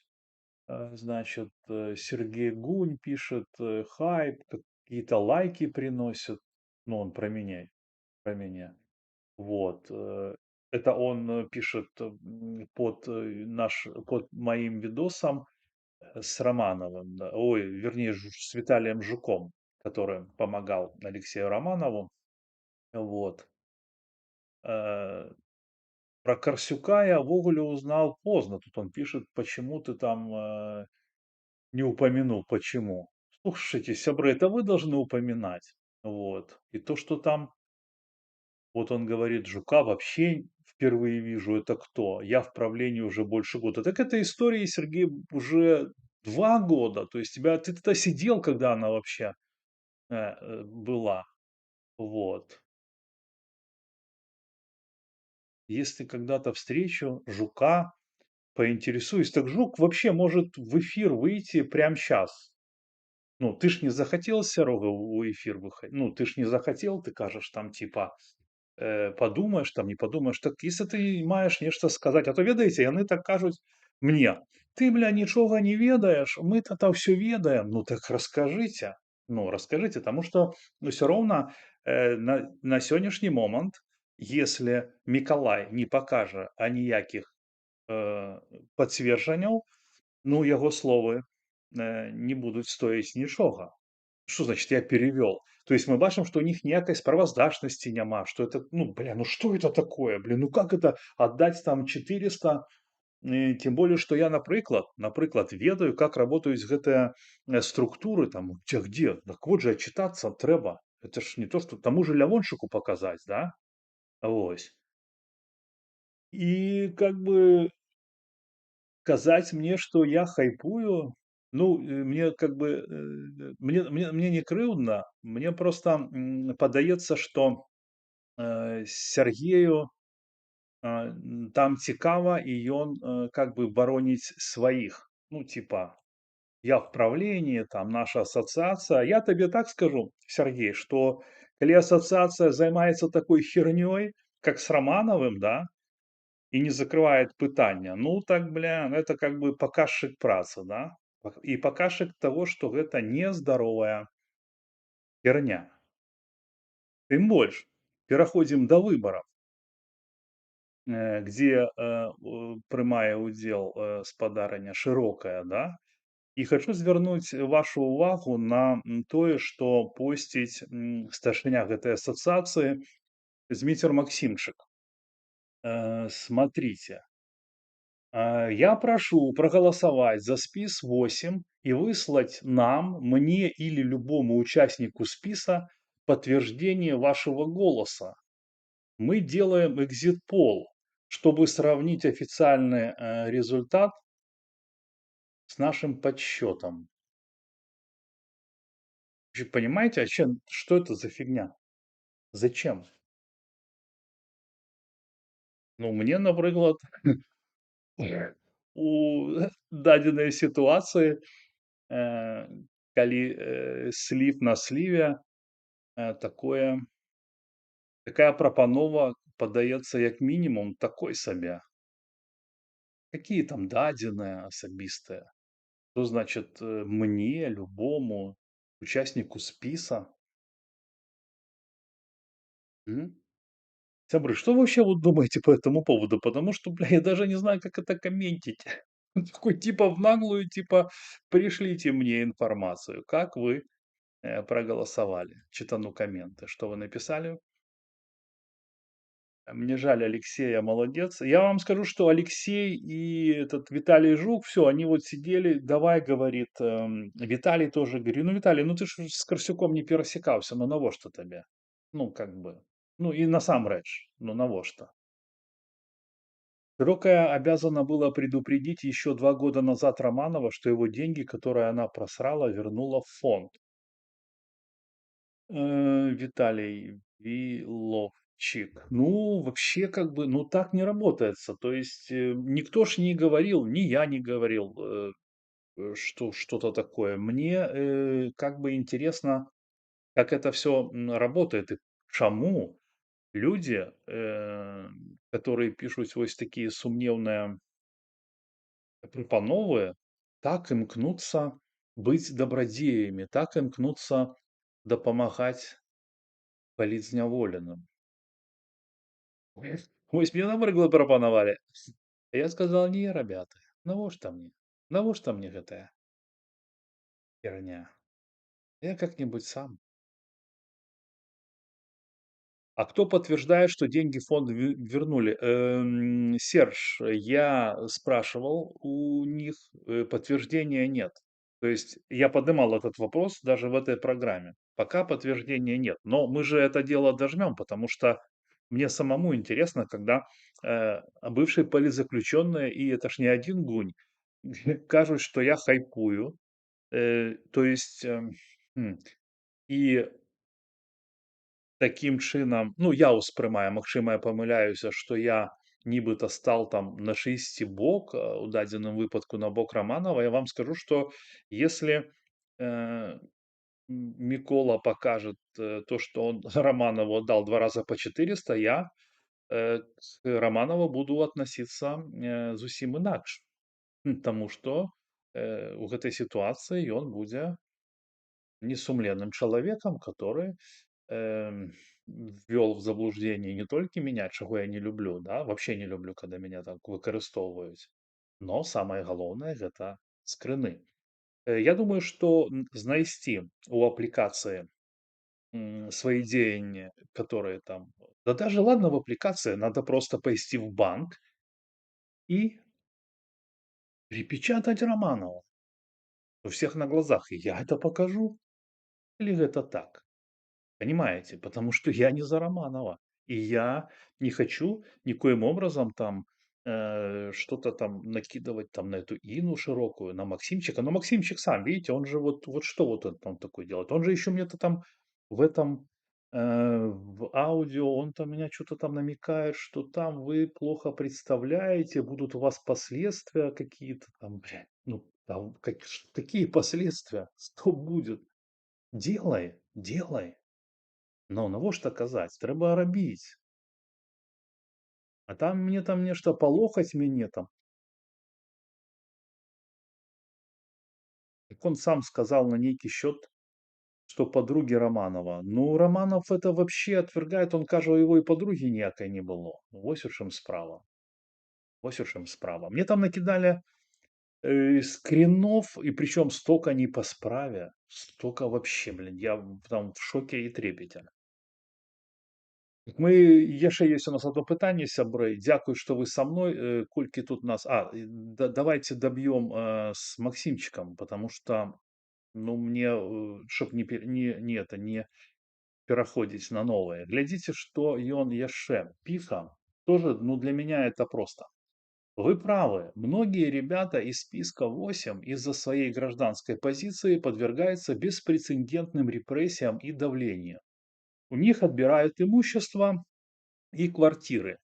Значит, Сергей Гунь пишет хайп, какие-то лайки приносит. Ну, он про меня, про меня. Вот. Это он пишет под моим видосом с Романовым, да. Ой, вернее, с Виталием Жуком, который помогал Алексею Романову. Вот. Про Корсюка я вовремя узнал поздно. Тут он пишет, почему ты там не упомянул. Почему? Слушайте, сябры, это вы должны упоминать. Вот. И то, что там, вот он говорит, Жука вообще впервые вижу, это кто? Я в правлении уже больше года. Так эта история, Сергей, уже 2 года. То есть ты тогда сидел, когда она вообще была. Вот. Если когда-то встречу Жука, поинтересуюсь, так Жук вообще может в эфир выйти прямо сейчас. Ну, ты ж не захотел сярога у эфир выходить. Ну, ты ж не захотел, ты кажешь там типа подумаешь, там не подумаешь. Так если ты маешь нешта сказать, а то ведаеце, яны так кажуць мне: ты, бля, нічога не ведаеш, мы то все ведаем. Ну так расскажите. Ну, расскажите, потому что ну, все равно на сённяшні момант, если Миколай не покажа аніякіх пацверджанняў, ну, яго словы не будуць стоіць нічога. Что значит я перевел? То есть мы бачым, что у них ніякай справаздачнасці няма, что это, ну, бля, ну что это такое, блин, ну как это отдать там 400, тем более, что я, напрыклад, ведаю, как работаюць гэтыя структуры, там, где, так вот же отчитаться трэба. Это ж не то, что тому же Лявончику показать, да? Вось. И как бы сказать мне, что я хайпую, ну, мне как бы, мне не крыўдна, мне просто падаецца, што Сергею там цікава, і ён как бы бароніць сваіх. Ну, типа, я в правлении, там наша ассоциация. Я тебе так скажу, Сергей, что коли ассоциация займаецца такой хернёй, как с Романовым, да, и не закрывает пытання, ну так, бля, это как бы паказчык працы, да, и паказчык того, что гэта нездаровая херня. Тым больш, пераходзім да выбараў. где прымае ўдзел спадарня шырокая, да. І хачу звярнуць вашу ўвагу на тое, што посціць старшыня гэтай асацыяцыі Зміцер Максимчык. Смотрите, я прошу проголосовать за спис 8 и выслать нам, мне или любому участнику списа подтверждение вашего голоса. Мы делаем экзит-пол, чтобы сравнить официальный результат с нашим подсчетом. Вы понимаете, что это за фигня? Зачем? Ну, мне, например, у дадзенай сітуацыі, калі сліў на сліве, такая прапанова падаецца як мінімум такой сабе. Какие там дадзеныя асабістыя? Что значит мне, любому участнику списа? Сябры, что вы вообще вот думаете по этому поводу? Потому что, бля, я даже не знаю, как это комментить. Такой типа в наглую, типа пришлите мне информацию, как вы проголосовали. Читану комменты. Что вы написали? Мне жаль Алексея, молодец. Я вам скажу, что Алексей и этот Виталий Жук, все, они вот сидели, давай, говорит, Виталий тоже, говорит, ну, Виталий, ну ты ж с Корсюком не пересекался, ну навошта тебе? Ну, как бы, ну и насамрэч, ну навошта? Широкая обязана была предупредить еще 2 года назад Романова, что его деньги, которые она просрала, вернула в фонд. Виталий Виловчик. Ну, вообще, как бы, ну так не работается. То есть никто ж не говорил, ни я не говорил, что что-то такое. Мне как бы интересно, как это все работает и чему люди, которые пишут вось такие сумневные прапановы, так імкнуцца быць дабрадзеямі, так імкнуцца дапамагаць палізняволеным. Вось мне, напрыклад, прапанавалі. Я сказал: "Не, рабяты, навошта мне гэтая херня? Я как-нибудь сам". А кто подтверждает, что деньги в фонд вернули? Серж, я спрашивал у них, подтверждения нет. То есть я поднимал этот вопрос даже в этой программе. Пока подтверждения нет. Но мы же это дело дожмем, потому что мне самому интересно, когда бывшие политзаключенные, и это ж не один гунь, кажут, что я хайпую. То есть, и таким чынам, ну, я ўспрымаю, магчыма, я памыляюся, што я нібыта стал там на чыйсьці бок, у дадзеным выпадку на бок Романова. Я вам скажу, что если Микола покажет то, что он Романову отдал 2 раза по 400, я к Романову буду относиться зусім інакш. Таму што у гэтай сітуацыі ён будзе несумленным человеком, который ввел в заблуждение не только меня, чего я не люблю, да, вообще не люблю, когда меня так выкарыстоўваюць, но самое галоўнае гэта скрыны. Я думаю, что знайсці у апплікацыі свои дзеянні, которые там, да даже ладно в аппликации, надо просто пойти в банк и перепечатать Романова у всех на глазах. И я это покажу. Или это так? Понимаете? Потому что я не за Романова. И я не хочу никоим образом там что-то там накидывать там на эту Ину широкую, на Максимчика. Но Максимчик сам, видите, он же вот что вот он такой делает. Он же еще мне-то там в этом в аудио, он там меня что-то там намекает, что там вы плохо представляете, будут у вас последствия какие-то там, блядь, ну, там, какие последствия? Что будет? Делай, делай. Ну, навошта казаць? Трэба рабіць. А там мне там нешта палохаць мяне там. Как он сам сказал на нейкі счёт, что подруги Романова. Ну, Романов это вообще отвергает, он кажа, его и подруги ніякай не было. Вось у чым справа. Вось у чым справа. Мне там накидали скринов, и причем столько не по справе, столько вообще, блин, я там в шоке и трепете. Мы яшчэ есть у нас одно пытанне, сябры. Дзякуй, што вы са мной. Колькі тут нас. Давайте добьем с Максимчиком, потому что, ну, мне, чтоб не пераходзіць на новое. Глядзіце, што ён яшчэ піша. Тоже, ну, для меня это просто. Вы правы. Многие ребята из списка 8 из-за своей гражданской позиции подвергаются беспрецедентным репрессиям и давлению. У них отбирают имущество и квартиры.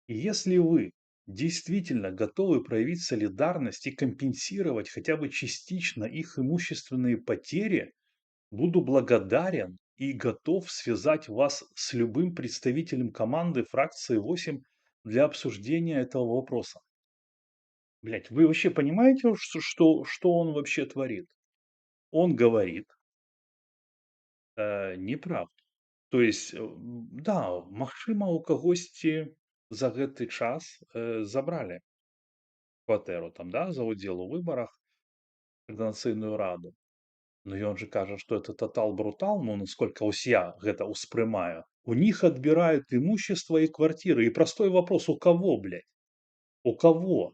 И если вы действительно готовы проявить солидарность и компенсировать хотя бы частично их имущественные потери, буду благодарен и готов связать вас с любым представителем команды фракции 8 для обсуждения этого вопроса. Блять, вы вообще понимаете, что он вообще творит? Он говорит неправду. То есть, да, магчыма, у кагосьці за гэты час забрали кватэру там, да, за удзел у выбарах в Координацыйную раду. Но ён же кажа, что это тотал-брутал, ну, насколько ось я гэта успрымаю. У них отбирают имущество и квартиры. И простой вопрос, у кого, блядь? У кого?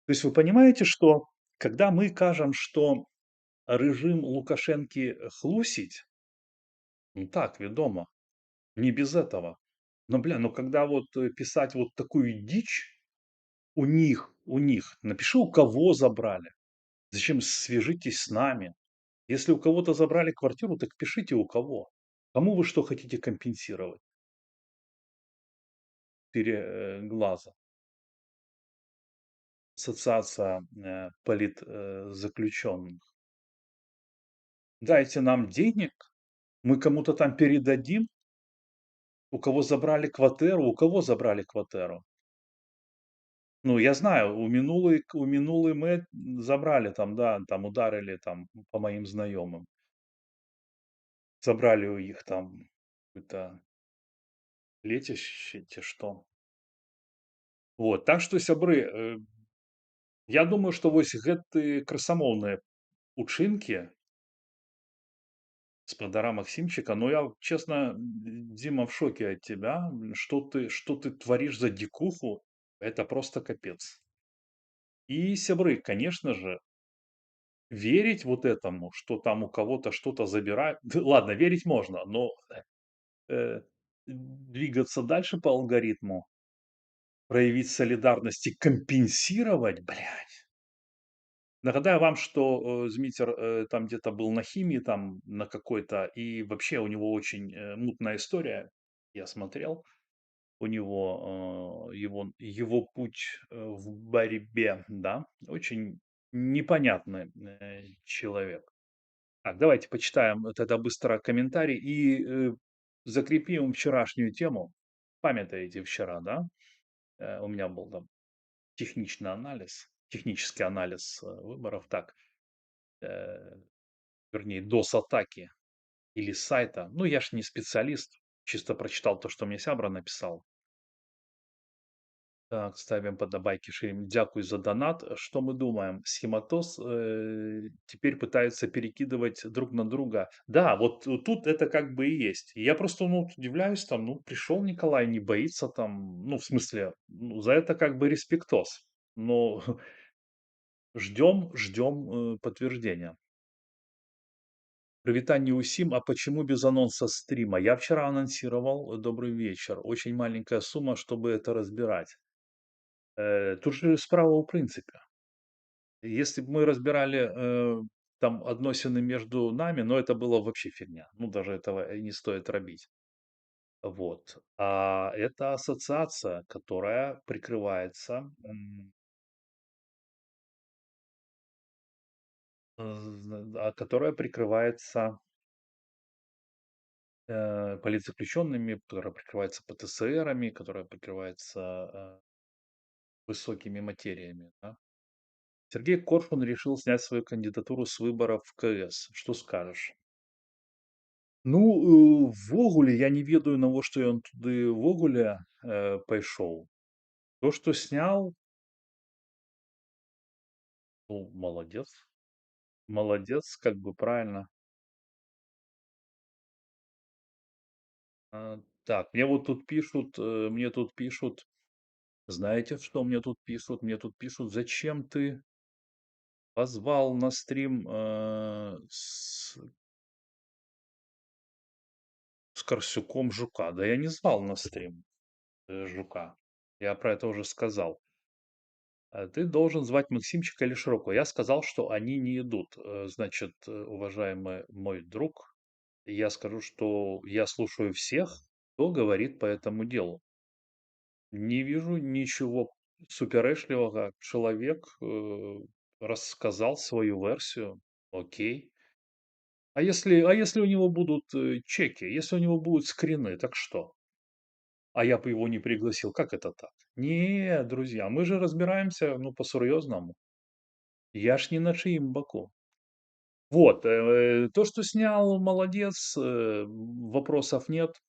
То есть вы понимаете, что когда мы кажем, что режим Лукашенки хлусить, ну так, ведомо, не без этого. Но, бля, ну когда вот писать вот такую дичь, у них, напиши, у кого забрали. Зачем свяжитесь с нами? Если у кого-то забрали квартиру, так пишите у кого. Кому вы что хотите компенсировать? Глаза. Ассоциация политзаключенных. Дайте нам денег, мы кому-то там передадим, у кого забрали квартиру, у кого забрали квартиру. Ну, я знаю, у минулый мы забрали там, да, там ударили там по моим знакомым. Забрали у них там это летище, те что. Вот, так что, сябры, я думаю, што вось гэты красамоўныя учынкі спадара Максимчика, ну, я, честно, Дима, в шоке от тебя. Что ты творишь за дикуху? Это просто капец. И, сябры, конечно же, верить вот этому, что там у кого-то что-то забирают. Да ладно, верить можно, но э, двигаться дальше по алгоритму, проявить солидарность и компенсировать, блядь. Нагадаю вам, что Змитер там где-то был на химии, там на какой-то, и вообще у него очень мутная история. Я смотрел, у него его путь в борьбе, да, очень непонятный человек. Так, давайте почитаем тогда быстро комментарий и закрепим вчерашнюю тему. Памятаете вчера, да? У меня был там технический анализ выборов. Так, э, вернее, DOS-атаки или сайта. Ну, я ж не специалист, чисто прочитал то, что мне Сябра написал. Так, ставим подобайки, ширим. Дякую за донат. Что мы думаем? Схематоз теперь пытаются перекидывать друг на друга. Да, вот тут это как бы и есть. И я просто, ну, вот удивляюсь, там, ну, пришел Николай, не боится там, ну, в смысле, ну, за это как бы респектоз. Но ждем подтверждения. Привитание усім, а почему без анонса стрима? Я вчера анонсировал. Добрый вечер. Очень маленькая сумма, чтобы это разбирать. Тут же справа у принципе. Если бы мы разбирали там адносіны между нами, но это было вообще фигня. Ну, даже этого и не стоит робить. Вот. А это ассоциация, которая прикрывается, которая прикрывается политзаключенными, которая прикрывается ПТСРами, которая прикрывается высокими материями. Да? Сергей Коршун решил снять свою кандидатуру с выборов в КС. Что скажешь? Ну, ввогуле, я не ведаю, навошта ён туды ўвогуле пайшоў. То, што снял, ну, молодец. Молодец, как бы правильно. Так, мне тут пишут, знаете, что мне тут пишут? Мне тут пишут, зачем ты позвал на стрим с Корсюком Жука? Да я не звал на стрим Жука. Я про это уже сказал. Ты должен звать Максимчика или Широкого. Я сказал, что они не идут. Значит, уважаемый мой друг, я скажу, что я слушаю всех, кто говорит по этому делу. Не вижу ничего суперэшливого. Человек рассказал свою версию. Окей. А если у него будут чеки, если у него будут скрины, так что? А я бы его не пригласил. Как это так? Не, друзья, мы же разбираемся, ну, по-серьезному. Я ж не на чьим боку. Вот, то, что снял, молодец, вопросов нет.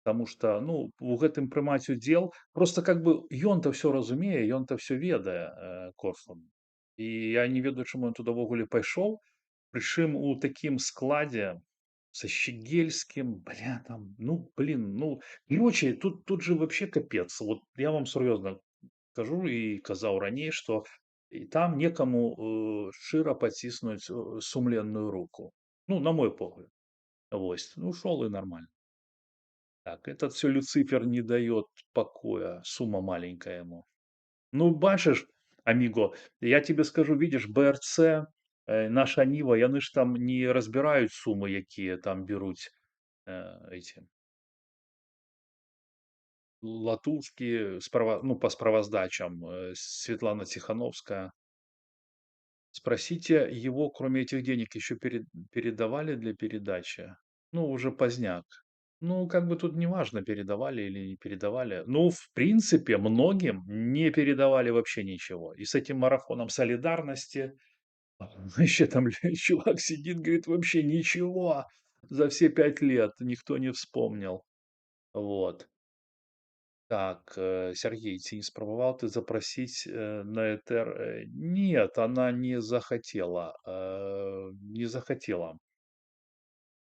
Потому что, ну, у гэтым прымаць удзел просто как бы ён-то все разумее, ён-то все ведае, Корсун. І я не ведаю, чаму ён туда ўвогуле пайшоў. Прычым у такім складзе со Щегельским, бля, там, ну, блин, ну, короче, тут же вообще капец. Вот я вам серьезно кажу і казаў раней, что і там некаму шчыра паціснуць сумленную руку. Ну, на мой погляд. Вось. Ну, ушел и нормально. Так, этот все Люцифер не дает покоя, сумма маленькая ему. Ну, бачишь, амиго, я тебе скажу, видишь, БРЦ, наша Нива, яны ж там не разбирают суммы, якія там беруць эти латушки, ну, по справаздачам, Светлана Тихановская. Спросите его, кроме этих денег, еще передавали для передачи? Ну, уже поздняк. Ну, как бы тут неважно, передавали или не передавали. Ну, в принципе, многим не передавали вообще ничего. И с этим марафоном солидарности еще там чувак сидит, говорит, вообще ничего за все 5 лет никто не вспомнил. Вот. Так, Сергей, ці не спрабаваў ты запросить на Этер? Нет, она не захотела. Не захотела.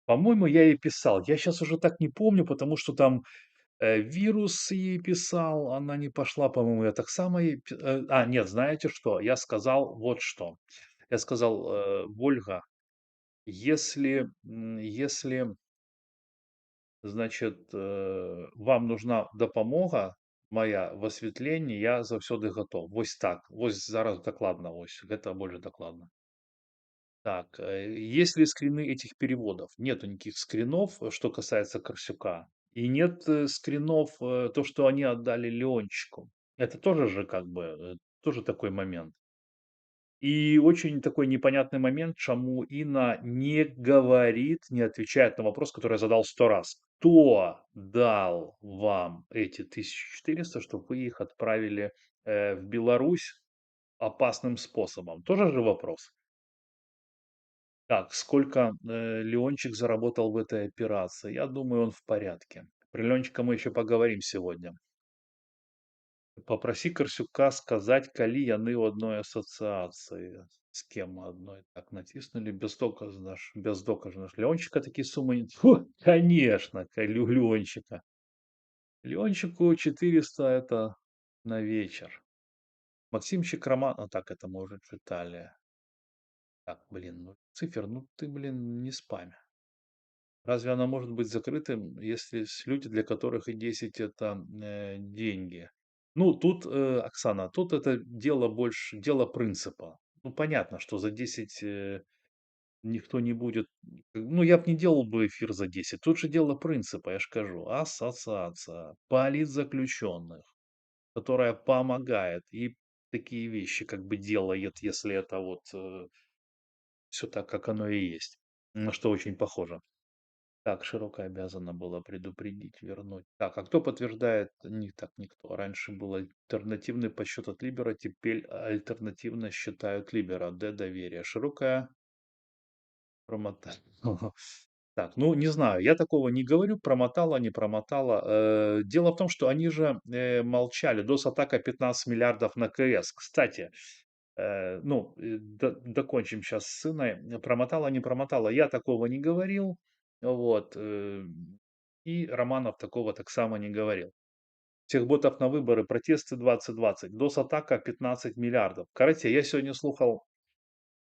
По-моему, я ей писал. Я сейчас уже так не помню, потому что там вирус ей писал, она не пошла, по-моему, я так само ей... Нет, знаете что? Я сказал вот что. Я сказал, Вольга, если, значит, вам нужна дапамога моя в асвятленні, я заўсёды готов. Вось так. Вось зараз дакладна, вось гэта больш дакладна. Так, есть ли скрины этих переводов? Нету никаких скринов, что касается Корсюка. И нет скринов, то, что они отдали Леончику. Это тоже же как бы, тоже такой момент. И очень такой непонятный момент, чему Инна не говорит, не отвечает на вопрос, который я задал 100 раз. Кто дал вам эти 1400, чтобы вы их отправили в Беларусь опасным способом? Тоже же вопрос. Так, сколько Леончик заработал в этой операции? Я думаю, он в порядке. Про Ленчика мы еще поговорим сегодня. Попроси Корсюка сказать, калі яны ў адной асацыяцыі. З кем адной? Так, натиснули. Бездоказно. Леончика такие суммы... Фу, конечно, Ленчика. Ленчику 400 это на вечер. Максимчик Роман... так, это мы уже читали. Так, блин, ну цифер, ну ты, блин, не спамь. Разве оно может быть закрытым, если есть люди, для которых и 10 это деньги? Ну, тут, Оксана, тут это дело больше, дело принципа. Ну, понятно, что за 10 никто не будет. Ну, я бы не делал бы эфир за 10. Тут же дело принципа, я же скажу. Ассоциация политзаключенных, которая помогает и такие вещи как бы делает, если это вот все так, как оно и есть. На что очень похоже. Так, Широкая обязана была предупредить, вернуть. Так, а кто подтверждает? Не так, никто. Раньше был альтернативный подсчет от Либера, теперь альтернативно считают Либера. Д доверие. Широкая промота. Так, ну, не знаю, я такого не говорю, промотала, не промотала. Дело в том, что они же молчали. DOS-атака 15 миллиардов на КС. Кстати, ну, докончим сейчас с сыной. Промотала, не промотала. Я такого не говорил. Вот. И Романов такого так само не говорил. Всех ботов на выборы, протесты 2020. DOS-атака 15 миллиардов. Короче, я сегодня слухал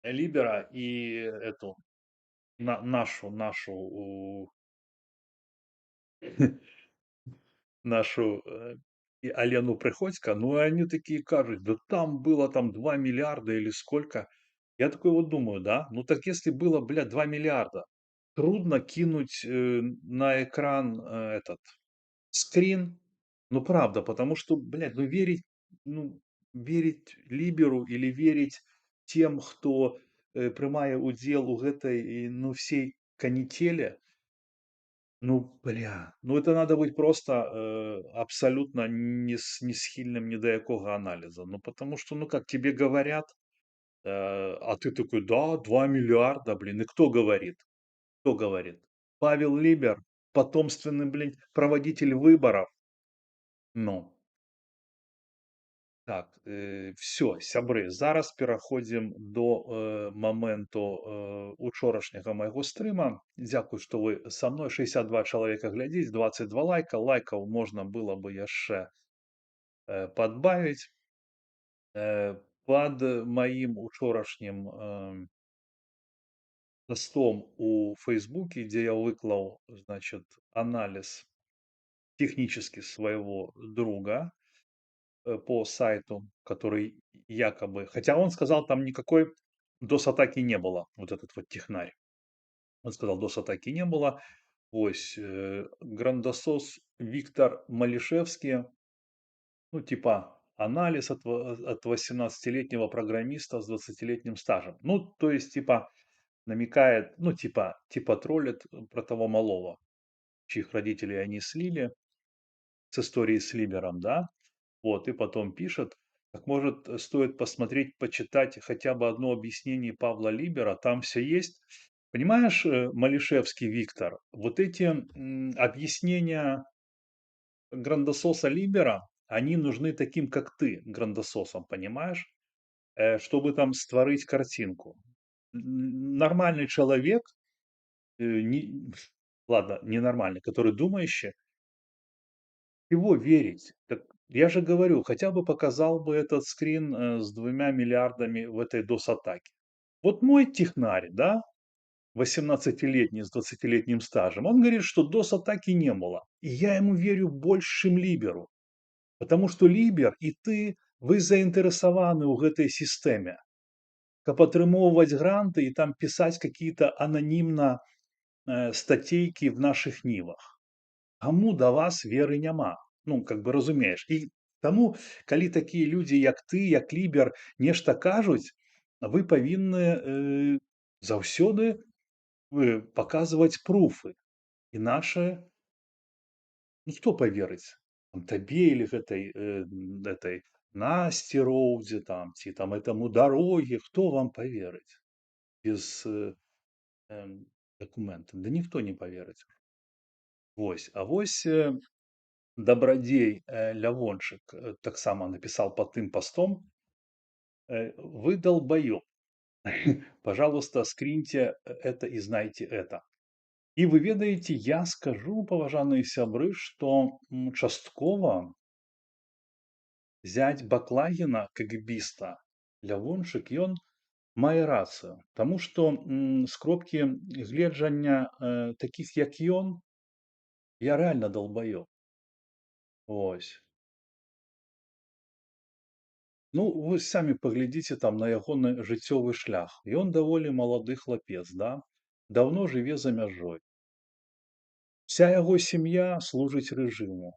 Либера и эту, нашу нашу и Алену Приходько, ну, и они такие кажут, да там было там 2 миллиарда или сколько. Я такой вот думаю, да, ну так если было, блядь, 2 миллиарда, трудно кинуть на экран этот скрин, ну правда, потому что, блядь, ну, верить Либеру или верить тем, хто прымае удзел у гэтай, ну, всей канителе, ну, бля, ну это надо быть просто абсолютно не схильным ни до якого анализа. Ну, потому что, ну как тебе говорят, а ты такой, да, 2 миллиарда, блин, и кто говорит? Кто говорит? Павел Либер, потомственный, блин, проводитель выборов. Ну, так, все, сябры, зараз пераходзім до моменту учорашняга майго стрыма. Дзякуй, што вы са мной. 62 чалавека глядзіць, 22 лайка. Лайкаў можна было бы яшчэ падбавіць. Пад маім учорашнім постом у Фейсбуке, дзе я выклаў, значит, анализ технически своего друга, по сайту, который якобы, хотя он сказал, там никакой DOS-атаки не было, вот этот вот технарь. Он сказал, DOS-атаки не было. Ось, грандосос Виктор Малишевский, ну, типа, анализ от 18-летнего программиста с 20-летним стажем. Ну, то есть, типа, намекает, ну, типа троллит про того малого, чьих родителей они слили, с историей с Либером, да, вот, и потом пишет, так может, стоит посмотреть, почитать хотя бы одно объяснение Павла Либера, там все есть. Понимаешь, Малишевский Виктор, вот эти объяснения грандососа Либера, они нужны таким, как ты, грандососом, понимаешь, чтобы там створить картинку. Нормальный человек, ладно, ненормальный, который думающий, его верить. Так я же говорю, хотя бы показал бы этот скрин с 2 миллиардами в этой DOS-атаке. Вот мой технарь, да, 18-летний с 20-летним стажем, он говорит, что DOS-атаки не было. И я ему верю больше, чем Либеру. Потому что Либер и ты, вы заинтересованы в этой системе. Каб атрымоўваць гранты и там писать какие-то анонимно статейки в наших нивах. Каму да вас веры няма. Ну, как бы разумееш. І таму, калі такія людзі, як ты, як Лібер, нешта кажуць, вы павінны заўсёды паказваць пруфы. Іначе, ну хто паверыць? Там, табе или этой Насці Роўдзе там, ці там этому Дарогі, хто вам паверыць без дакумента? Да ніхто не паверыць. Вось, а вось дабрадзей Лявончык таксама написал под тым постом: вы долбоёб, пожалуйста, скриньте это и знайте это. И вы ведаеце, я скажу, паважаныя сябры, што часткова зять Баклагіна, кгбіста, Лявончык, ён мае рацыю, таму што з кропкі гледжання такіх як ён, я рэальна долбоёб. Ось. Ну, вы самі паглядзіце там на ягоны жыццёвы шлях. Ён даволі малады хлапец, да? Даўно жыве за мяжой. Вся яго сям'я служыць рэжыму.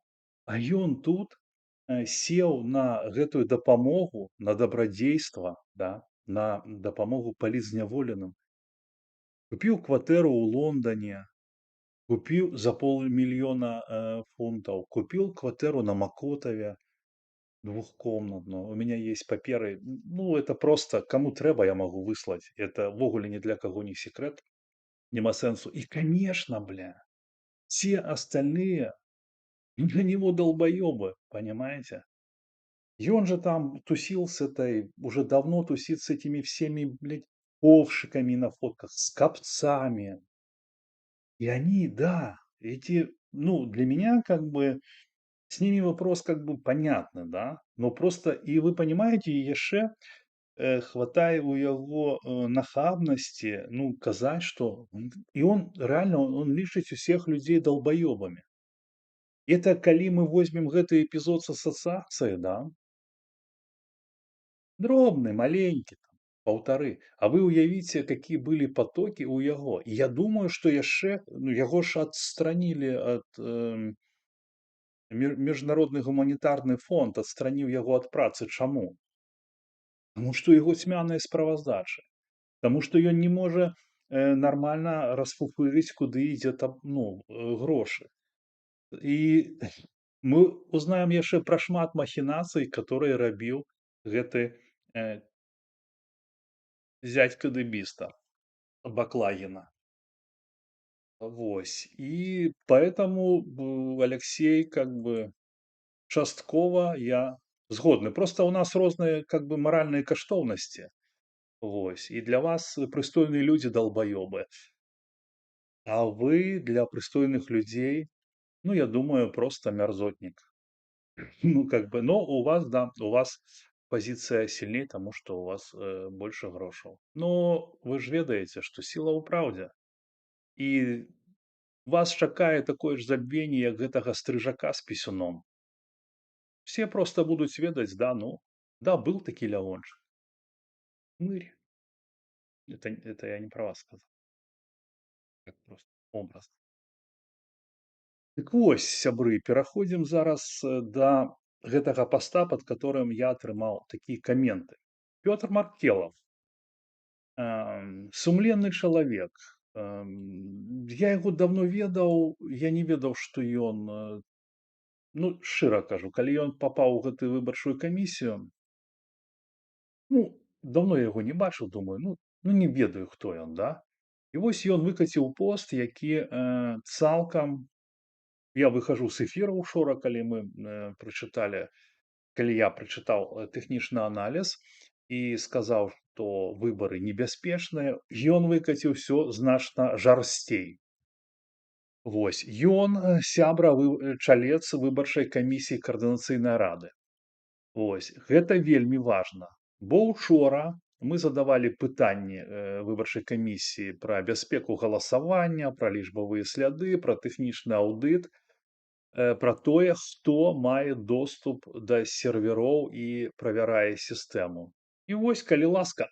А ён тут сеў на гэтую дапамогу, на дабрадзейства, да? На дапамогу палізняволеным. Купіў кватэру ў Лондане, купіў за $500 000 фунтаў, купіў кватэру на Макотаве, двухкомнатную. У меня есть паперы. Ну, это просто кому трэба, я могу выслать. Это ввогуле ни для кого не секрет. няма сэнсу. И, конечно, бля, все остальные для него долбоебы, понимаете? И он же там тусил с этой, уже давно тусит с этими всеми, блядь, ковшиками на фотках, с копцами. И они, да, эти, ну, для меня как бы с ними вопрос как бы понятный, да, но просто, и вы понимаете, яшчэ хватае у яго нахабнасці, ну, казаць, што і он реально, он лічыць усех людзей долбоёбамі. Это калі мы возьмем гэты эпізод з асацыяцыяй, да, дробны, маленькі, там, 1,5. А вы ўявіце, какие былі потокі ў яго. І я думаю, што яшчэ, ну, яго ж адстранілі ад міжнародны гуманітарны фонд адстраніў яго ад працы. Чаму? Таму што яго цьмяныя справаздачы. Таму што ён не можа нармальна расфуфырыць, куды ідзе там, ну, грошы. І мы узнаем яшчэ пра шмат махінацый, которые рабіў гэты зять кадыбіста Баклагина. Вось. И поэтому Алексей как бы часткова я згодны. Просто у нас розныя как бы маральныя каштоўнасці. Вось. И для вас прыстойныя людзі долбоёбы. А вы для прыстойных людзей, ну, я думаю, просто мярзотнік. Ну, как бы, но у вас, да, у вас позиция сильней, тому что у вас больше грошаў. Но вы ж ведаеце, што сіла ў праўдзе. І вас чакае такое ж забвенне, як гэтага стрыжака з пісюном. Все просто будуць ведаць, да, ну, да, был такі Лявончык. Мырь. Это я не про вас сказал. Как просто образ. Дык вось, сябры, пераходзім зараз да гэтага паста, пад которым я атрымаў такія каменты. Пётр Маркелов. Сумленны чалавек. Я яго давно ведаў, я не ведаў, што ён, ну, шчыра кажу, калі ён папаў у гэтую выбарчую камісію, ну, давно я яго не бачыў, думаю, ну не ведаю, хто ён, да. І вось ён выкаціў пост, які цалкам, я выхожу з эфіра учора, калі мы прачыталі, калі я прачытаў тэхнічны аналіз і сказаў, што выбары небяспечныя, ён выкаціў усё значна жарсцей. Вось. Ён сябра чалец выбарчай камісіі каардынацыйнай рады. Вось. Гэта вельмі важна. Бо учора мы задавалі пытанні выбарчай камісіі пра бяспеку галасавання, пра лічбавыя сляды, пра тэхнічны аўдыт, пра тое, хто мае доступ да сервероў і правярае сістэму. І вось, калі ласка,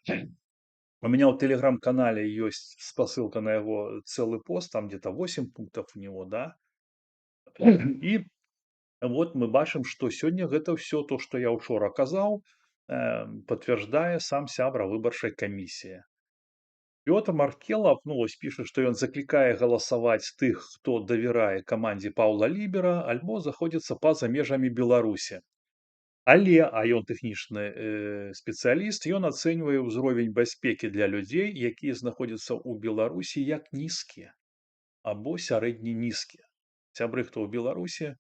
у меня в телеграм-канале есть спасылка на его целый пост, там где-то 8 пунктов у него, да. И вот мы бачым, што сёння гэта ўсё то, што я учора казаў, пацвярджае сам сябра выбарчай камісіі. Пётр Маркелов, ну, вось піша, што ён заклікае галасаваць тых, хто давярае камандзе Паўла Лібера, альбо заходзіцца па-за межамі Беларусі. Але, а ён тэхнічны спецыяліст, ён ацэньвае ўзровень бяспекі для людзей, якія знаходзяцца ў Беларусі, як нізкія або сярэдне нізкія. Сябры, хто ў Беларусі,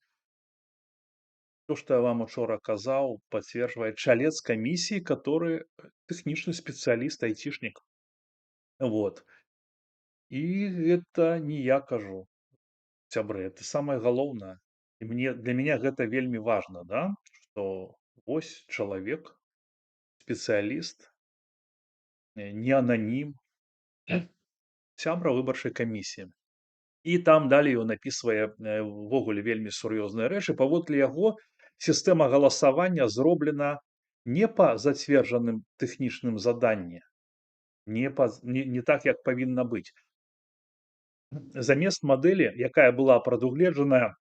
то, што я вам учора казаў, пацверджвае чалец камісіі, который тэхнічны спецыяліст, айцішнік. Вот. І гэта не я кажу, сябры, это самае галоўнае. І для мяне гэта вельмі важна, да, што вось чалавек, спецыяліст, не ананім, сябра выбарчай камісіі. І там далей ён напісвае ўвогуле вельмі сур'ёзныя рэчы. Паводле яго сістэма галасавання зроблена не па зацверджаным тэхнічным заданні, не так, як павінна быць. Замест мадэлі, якая была прадугледжаная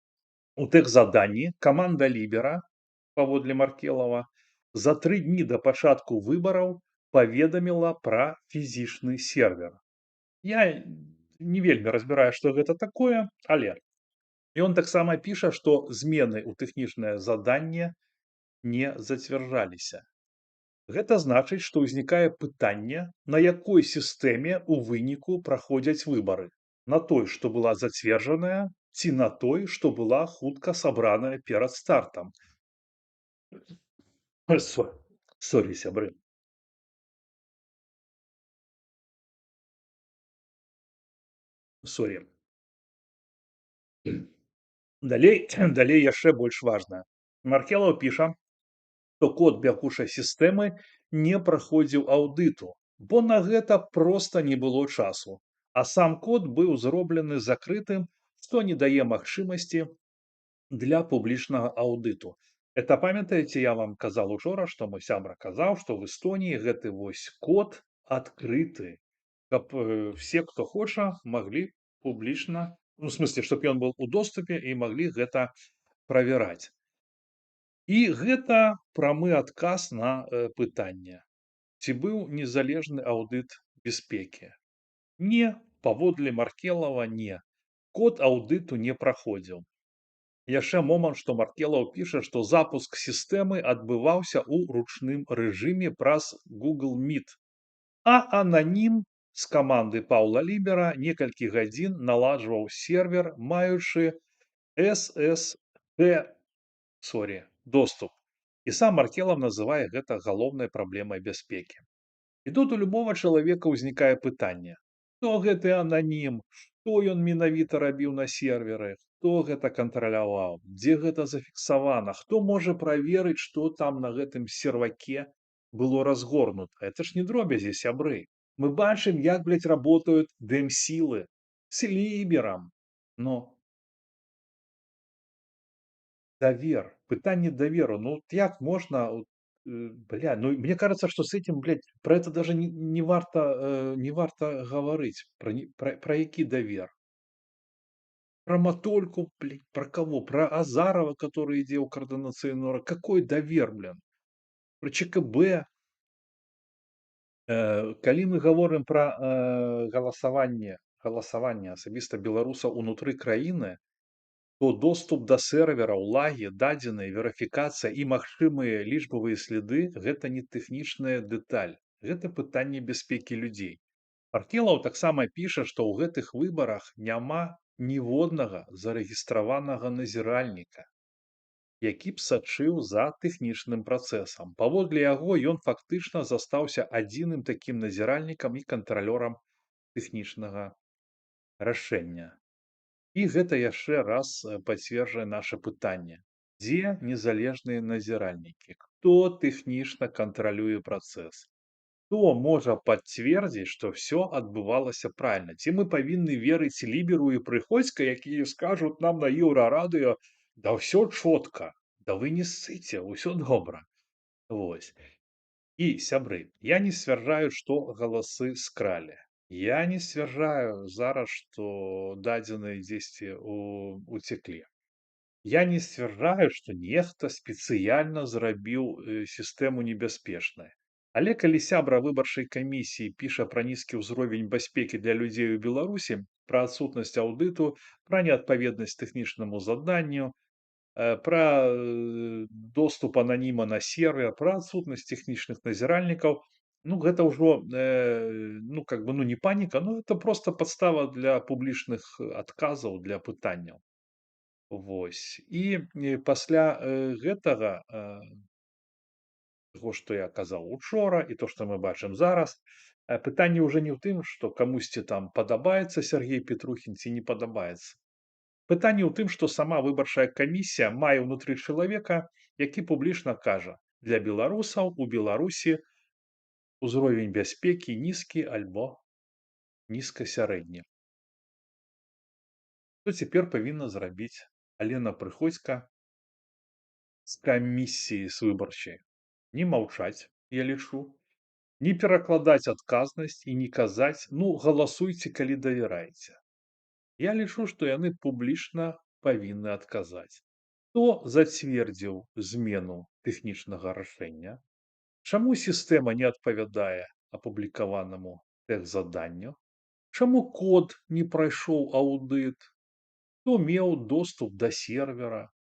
у тэхзаданні, каманда Лібера, паводле Маркелова, за 3 дні да пачатку выбараў паведаміла пра фізічны сервер. Я не вельмі разбіраю, што гэта такое, але ён таксама піша, што змены ў тэхнічнае заданне не зацвярджаліся. Гэта значыць, што ўзнікае пытанне, на якой сістэме ў выніку праходзяць выбары. На той, што была зацверджаная, ці на той, што была хутка сабраная перад стартам? Сорі, сябры. Сорі. Далей далей яшчэ больш важна. Маркелаў піша, што код бягучай сістэмы не праходзіў аўдыту, бо на гэта проста не было часу, а сам код быў зроблены закрытым, што не дае магчымасці для публічнага аўдыту. Это памятаеце, я вам казаў учора, што мой сябра казаў, што ў Эстоніі гэты вось код адкрыты, каб все, хто хоча, маглі публічна, ну, в смысле, чтоб ён был у доступе і маглі гэта правяраць. І гэта прамы адказ на пытанне, ці быў незалежны аўдыт бяспекі. Не, паводле Маркелава не. Код аўдыту не праходзіў. Яшчэ момант, што Маркелаў піша, што запуск сістэмы адбываўся ў ручным рэжыме праз Google Meet, а ананім з каманды Паўла Лібера некалькі гадзін наладжваў сервер, маючы доступ. І сам Маркелаў называе гэта галоўнай праблемай бяспекі. І тут у любога чалавека ўзнікае пытанне: хто гэты ананім, што ён менавіта рабіў на серверы, хто гэта кантраляваў, дзе гэта зафіксавана, хто можа праверыць, што там на гэтым серваке было разгорнута. Это ж не дробязі, сябры. Мы бачым, як, блядь, работают дэм-сілы с Ліберам. Но давер, пытанне даверу. Ну вот як можно, бля, ну мне кажется, что с этим, блядь, про это даже не варта, не варта говорить. Про які давер? Про Матольку, блядь, про кого? Про Азарова, который ідзе ў координацыйны орган. Какой давер, блин? Про ЧКБ. Калі мы гаворым пра галасаванне асабіста беларусаў унутры краіны, то доступ да сервераў, лагі, дадзеныя, верыфікацыя і магчымыя лічбавыя сліды гэта не тэхнічная дэталь, гэта пытанне бяспекі людзей. Маркелаў таксама піша, што ў гэтых выбарах няма ніводнага зарэгістраванага назіральніка, які б сачыў за тэхнічным працэсам. Паводле яго, ён фактычна застаўся адзіным такім назіральнікам і кантралёрам тэхнічнага рашэння. І гэта яшчэ раз пацверджае наша пытанне: дзе незалежныя назіральнікі, хто тэхнічна кантралюе працэс, хто можа пацвердзіць, што ўсё адбывалася правільна? Ці мы павінны верыць Ліберу і Прыходзька, якія скажуць нам на еўрарадыё: да ўсё чётка, да вы не ссыце, ўсё добра. Вось. І, сябры, я не сцвярджаю, што галасы скралі. Я не сцвярджаю зараз, што дадзеныя дзесьці уцеклі. Я не сцвярджаю, што нехта спецыяльна зрабіў сістэму небяспечнай. Але калі сябра выбарчай камісіі піша пра нізкі ўзровень бяспекі для людзей у Беларусі, пра адсутнасць аўдыту, пра неадпаведнасць тэхнічнаму заданню, пра доступ ананіма на сервер, пра адсутнасць тэхнічных назіральнікаў, ну гэта ўжо ну как бы, ну не паніка, ну это просто падстава для публічных адказаў, для пытанняў. Вось. І пасля гэтага, таго, што я казаў учора, і то, што мы бачым зараз, пытанне ўжо не ў тым, што камусьці там падабаецца Сяргей Петрухін ці не падабаецца. Пытанне ў тым, што сама выбарчая камісія мае ўнутры чалавека, які публічна кажа: для беларусаў у Беларусі ўзровень бяспекі нізкі альбо нізка-сярэдні. Што цяпер павінна зрабіць Алена Прыходзька з камісіі з выбарчай? Не маўчаць, я лічу, не перакладаць адказнасць і не казаць: ну галасуйце, калі давяраеце. Я лічу, што яны публічна павінны адказаць. Хто зацвердзіў змену тэхнічнага рашэння? Чаму сістэма не адпавядае апублікаванаму тэхзаданню? Чаму код не прайшоў аўдыт? Хто меў доступ да сервера?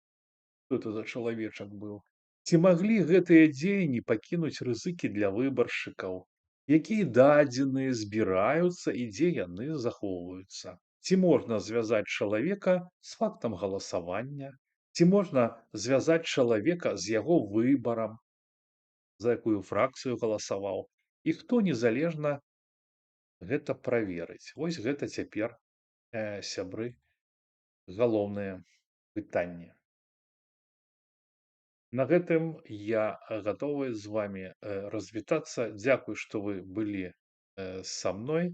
Што это за чалавечак быў? Ці маглі гэтыя дзеянні пакінуць рызыкі для выбаршчыкаў? Якія дадзеныя збіраюцца і дзе яны захоўваюцца? ці можна звязаць чалавека з фактам галасавання, ці можна звязаць чалавека з яго выбарам, за якую фракцыю галасаваў, і хто незалежна гэта праверыць. Вось гэта цяпер, сябры, галоўнае пытанне. На гэтым я гатовы з вами развітацца. Дзякуй, што вы былі са мной.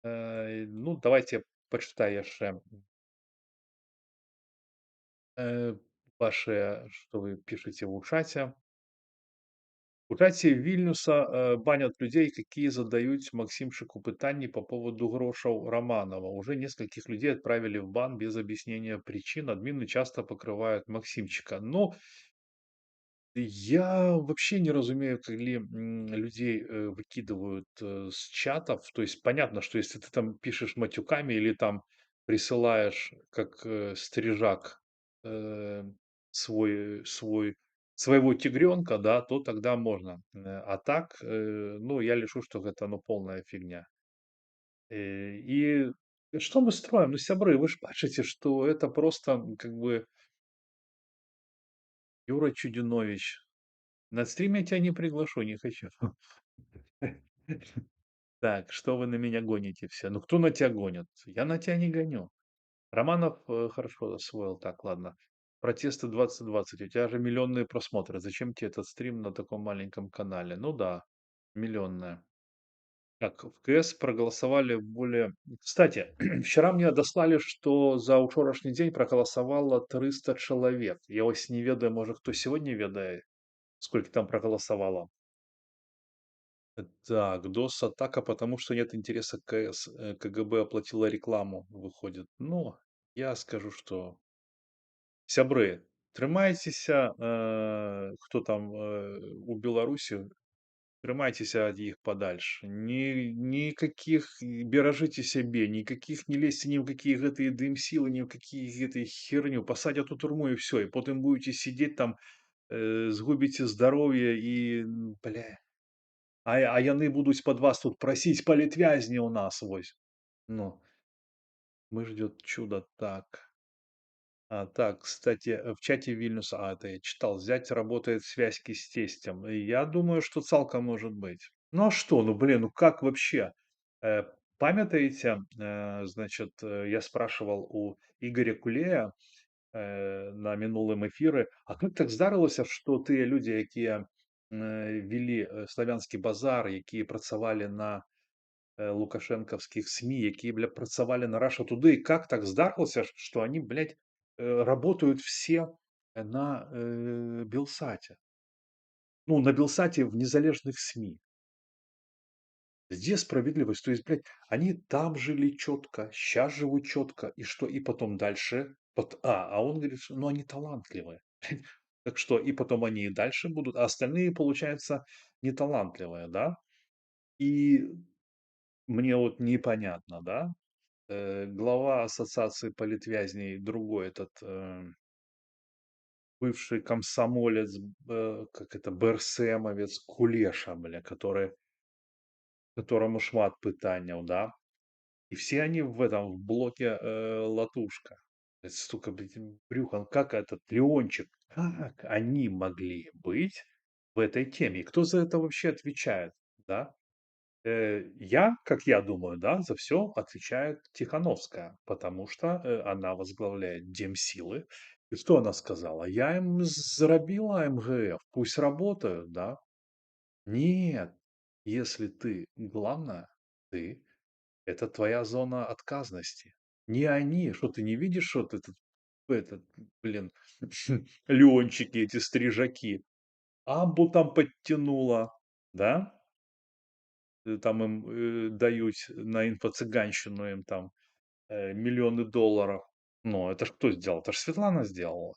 Ну, давайте пачытаю яшчэ ваши, што вы пішаце ў чаце. У чаце Вильнюса банят людей, какие задают Максимчику пытанні по поводу грошаў Романова. Уже нескольких людей отправили в бан без объяснения причин. Админы часто покрывают Максимчика. Но я вообще не разумею, калі людей выкидывают с чатов. То есть понятно, что если ты там пишешь матюками или там присылаешь как стрижак э, своего тигренка, да, то тогда можно. А так, ну, я лишу, что это, ну, полная фигня. И что мы строим? Ну, сябры, вы ж бачыце, что это просто как бы Юра Чудинович. На стрим я тебя не приглашу, не хочу. Так, что вы на меня гоните все? Ну, кто на тебя гонит? Я на тебя не гоню. Романов хорошо освоил. Так, ладно. Протесты 2020. У тебя же миллионные просмотры. Зачем тебе этот стрим на таком маленьком канале? Ну да, миллионная. Так, в КС проголосовали более... Кстати, вчера мне дослали, что за учорашний день проголосовало 300 человек. Я ось не ведаю, может, кто сегодня ведает, сколько там проголосовало. Так, DOS-атака, потому что нет интереса к КС. КГБ оплатила рекламу, выходит. Ну, я скажу, что сябры, трымайцеся, хто там у Беларусі, трымайцеся ад іх падальш. Никаких, беражыце сябе, никаких не лезьте ни в какие гэтые дым-силы, ни в какие гэтые херню. Посадят у турму и все. И потом будете сидеть там, згубіце здароўе і, бля. А яны будуць пад вас тут прасіць палітвязні ў нас вось. Ну, мы ждет чудо. Так. Так, кстати, в чате Вильнюса, это я читал, зять работает в связке с тестем. И я думаю, что цалком может быть. Ну а что, ну блин, ну как вообще? Э, Памятаете, значит, я спрашивал у Игоря Кулея на мінулым эфіры, а как так здарылася, што тыя людзі, якія вялі славянскі базар, якія працавалі на лукашэнкаўскіх СМИ, якія, бля, працавалі на Russia Today, как так здарылася, что они, блядь, работают все на Белсате. Ну, на Белсате в незалежных СМИ. Где справедливость? То есть, блядь, они там жили четко, сейчас живут четко, и что? И потом дальше. А он говорит, что ну они талантливые. Так что, и потом они и дальше будут, а остальные, получается, неталантливые, да? И мне вот непонятно, да? Глава ассоциации политвязней, другой этот бывший комсомолец, как это, БРСМовец Кулеша, бля, которому шмат пытанняў, да? И все они в этом, в блоке «Латушка». Это столько, блядь, брюхан. Как этот Леончик, как они могли быть в этой теме? И кто за это вообще отвечает, да? Я, как я думаю, да, за все отвечает Тихановская, потому что она возглавляет Демсилы. И что она сказала? Я им зарабила МГФ, пусть работают, да? Нет, если ты главное, ты это твоя зона отказности. Не они. Что ты не видишь, что ты этот, блин, Леончики, эти стрижаки. Амбу там подтянула, да? Там им дают на инфо-цыганщину им там миллионы долларов. Ну, это ж кто сделал? Это ж Светлана сделала.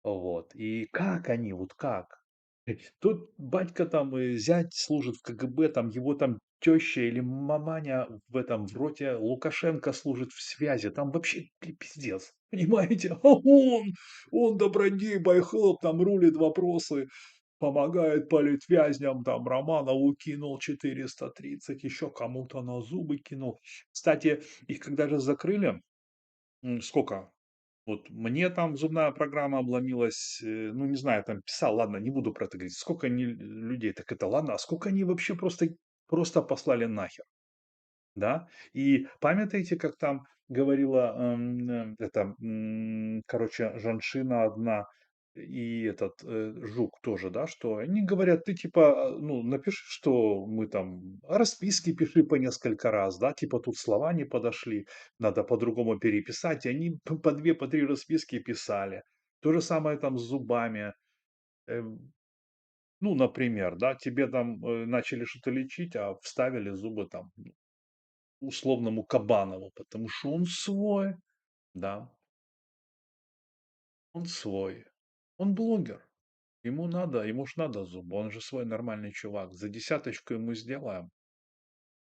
Вот. И как они, вот как? Тут батька там и зять служит в КГБ, там его там теща или маманя в этом в роте Лукашенко служит в связи. Там вообще пиздец. Понимаете? А он добродей, байхлоп, там рулит вопросы. помогает политвязням, там Романову кинул 430, еще кому-то на зубы кинул. Кстати, их когда же закрыли, сколько? Вот мне там зубная программа обломилась, ну, не знаю, там писал, ладно, не буду про это говорить, сколько они людей, так это ладно, а сколько они вообще просто послали нахер, да? И памятаете, как там говорила, короче, женщина одна и этот Жук тоже, да, что они говорят, ты типа, ну, напиши, что мы там, расписки пиши по несколько раз, да, типа тут слова не подошли, надо по-другому переписать, и они по две, по три расписки писали. То же самое там с зубами. Э, Ну, например, да, тебе там начали что-то лечить, а вставили зубы там условному Кабанову, потому что он свой, да, он свой, он блогер, ему ж надо зубы, он же свой нормальный чувак, за десяточку ему сделаем,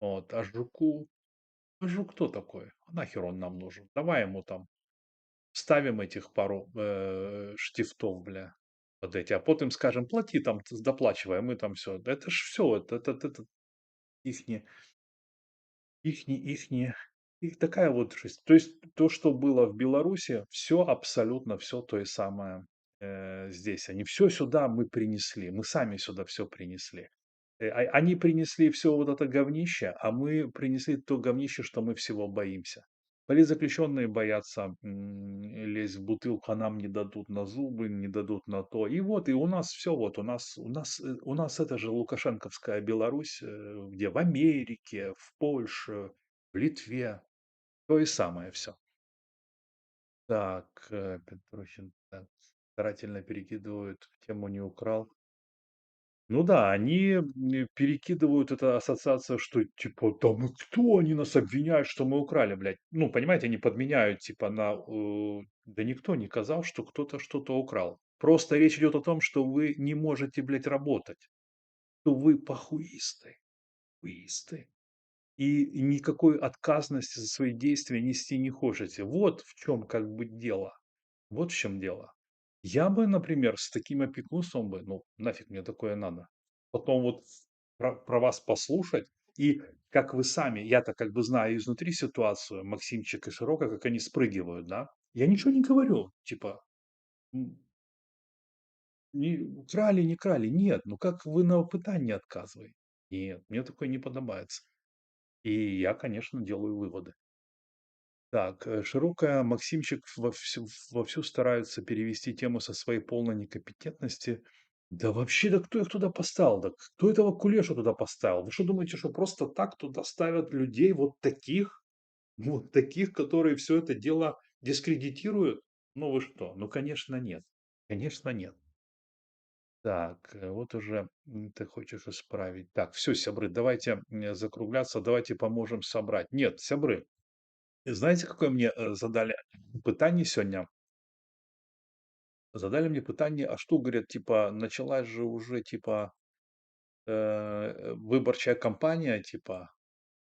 вот, а Жук кто такой? А нахер он нам нужен? Давай ему там ставим этих пару штифтов, бля, вот эти, а потом скажем, плати там, доплачивай, а мы там все. Это ж все, это ихне, ихне, их такая вот жизнь. То есть то, что было в Беларуси, все абсолютно все то и самое здесь. Они все сюда мы принесли, мы сами сюда все принесли. Они принесли все вот это говнище, а мы принесли то говнище, что мы всего боимся. Политзаключенные боятся лезть в бутылку, а нам не дадут на зубы, не дадут на то. И вот, и у нас все, вот, у нас это же лукашенковская Беларусь, где в Америке, в Польше, в Литве, то и самое все. Так, Петрухин так, старательно перекидывают, тему не украл. Ну да, они перекидывают это ассоциацию, что типа, да мы кто, они нас обвиняют, что мы украли, блядь. Ну, понимаете, они подменяют типа да никто не казал, что кто-то что-то украл. Просто речь идет о том, что вы не можете, блядь, работать. Что вы похуисты, хуисты. И никакой отказности за свои действия нести не хочете. Вот в чем как бы дело. Вот в чем дело. Я бы, например, с таким опекунством бы, ну, нафиг мне такое надо. Потом вот про вас послушать, и как вы сами, я-то как бы знаю изнутри ситуацию, Максимчик и Широко, как они спрыгивают, да, я ничего не говорю, типа, м, не крали, нет, ну как вы на пытанне отказываете? Нет, мне такое не подобается. И я, конечно, делаю выводы. Так, Широкая, Максимчик вовсю стараются перевести тему со своей полной некомпетентности. Да вообще, да кто их туда поставил? Да кто этого Кулешу туда поставил? Вы что думаете, что просто так туда ставят людей вот таких, которые все это дело дискредитируют? Ну вы что? Ну, конечно, нет. Конечно, нет. Так, вот уже ты хочешь исправить. Так, все, сябры, давайте закругляться, давайте поможем собрать. Нет, сябры, знаете, какое мне задали пытанне сёння? Задали мне пытанне, а што, говорят, типа, началась же уже, типа, выборчая кампания, типа,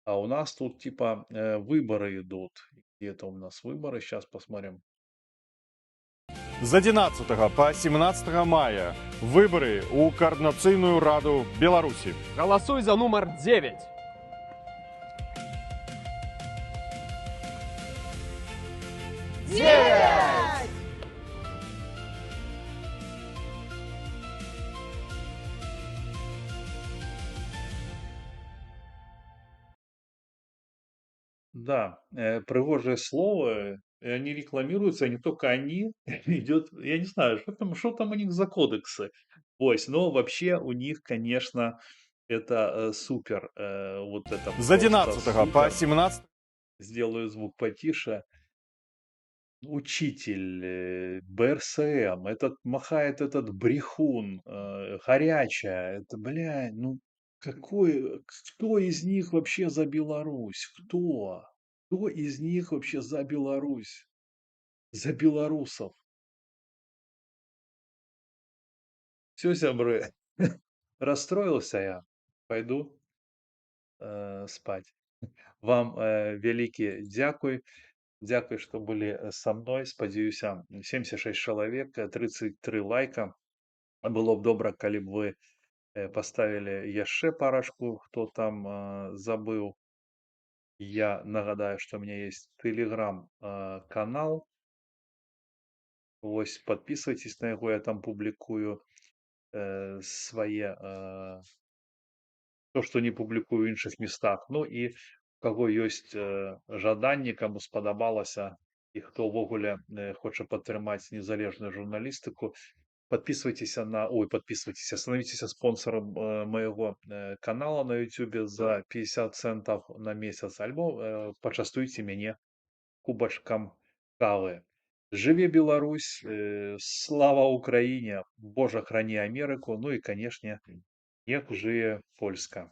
а у нас тут, типа, выборы идут. Где это у нас выборы? Сейчас посмотрим. З 11 по 17 мая выборы у Координацыйную раду Беларусі. Голосуй за номер 9. Да, пригожее слово, и они рекламируются, не только они, идет, я не знаю, что там у них за кодексы. Ось, но вообще у них, конечно, это супер, вот это З просто 11 по супер. 17 Сделаю звук потише. Учитель, БРСМ, этот махает этот брехун, горячая, это, бля, ну кто из них вообще за Беларусь? Кто? Кто из них вообще за Беларусь? За белорусов? Все, сябры, расстроился я. Пойду спать. Вам вялікі дзякуй. Дзякуй, што былі са мной. Спадзяюся, 76 чалавек, 33 лайка. Было б добра, калі б вы паставілі яшчэ парачку, хто там забыў. Я нагадаю, что у меня есть телеграм канал. Вось подписывайтесь на яго, я там публікую свае то, што не публікую ў іншых местах. Ну і у каго ёсць жаданне, каму спадабалася і хто ўвогуле хоча падтрымаць незалежную журналістыку, подписывайтесь, становитесь спонсором моего канала на YouTube за 50 центов на месяц, альбо пачастуйте мяне кубачкам кавы. Жыве Беларусь, слава Украине, Боже храни Америку, ну и, конечно, нех жые Польска.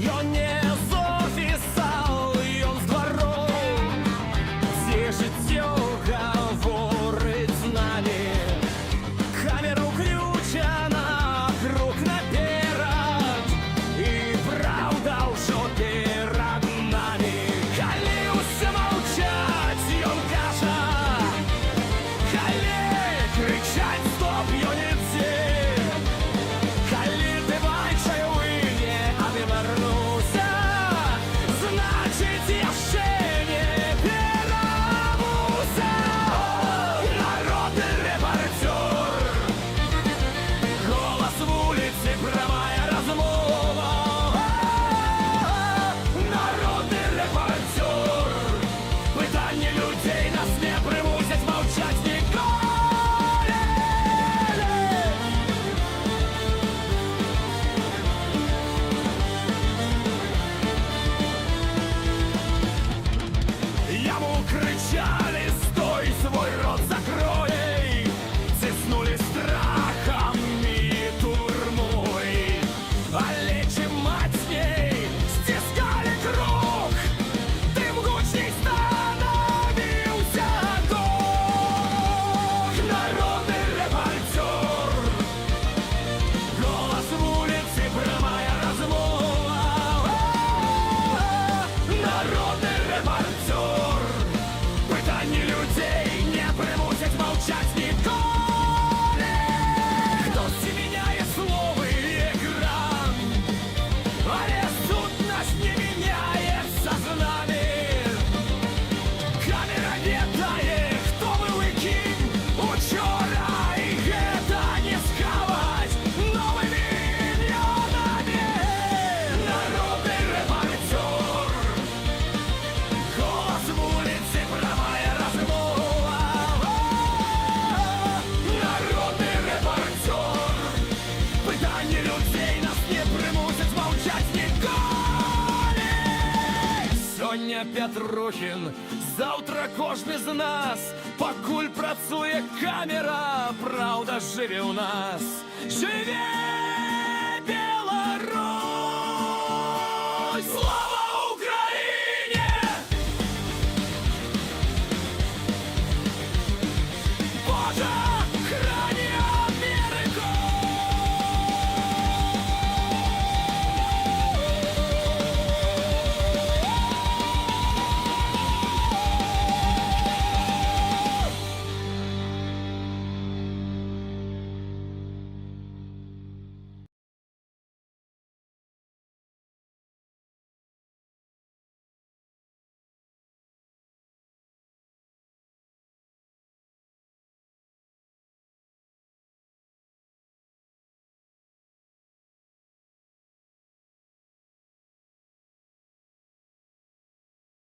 Ён не з офіса, ён з двару, дзе жыццё гаворыць з намі. Камера ўключана, круг наперад, і праўда ўжо перад намі. Калі ўсе маўчаць, ён кажа, калі крычаць стоп, ён ідзе. Калі ты бачай выне, а ты вярнуся, значыць яшчэ не перамуся. Народны рэпарцёр, голас вуліцы, прамая размова. Народны рэпарцёр, пытанне людзей нас не прымусяць маўчаць ніколі. Яму кричали: стой, свой рот закрой. Ціснули страхом і турмой. Але чим мацней стискали круг, тим гучней становився дух. Народний репортер, голос вулиці, прямая розмова. Народний репортер, питання людей не примусять мовчать ніколи. Хтось міняє слово і екран, але сутність не міняється з нами. Камера не дає, хто був і ким учора, і гэта не сховать новими ім'янами. Народний репортер, голос вулиці, прямая розмова. Народний репортер, питання людей нас не примусять мовчать ніколи. Сьогодні Петрухін, завтра кожний з нас. Покуль працює камера, правда живе у нас. Живе!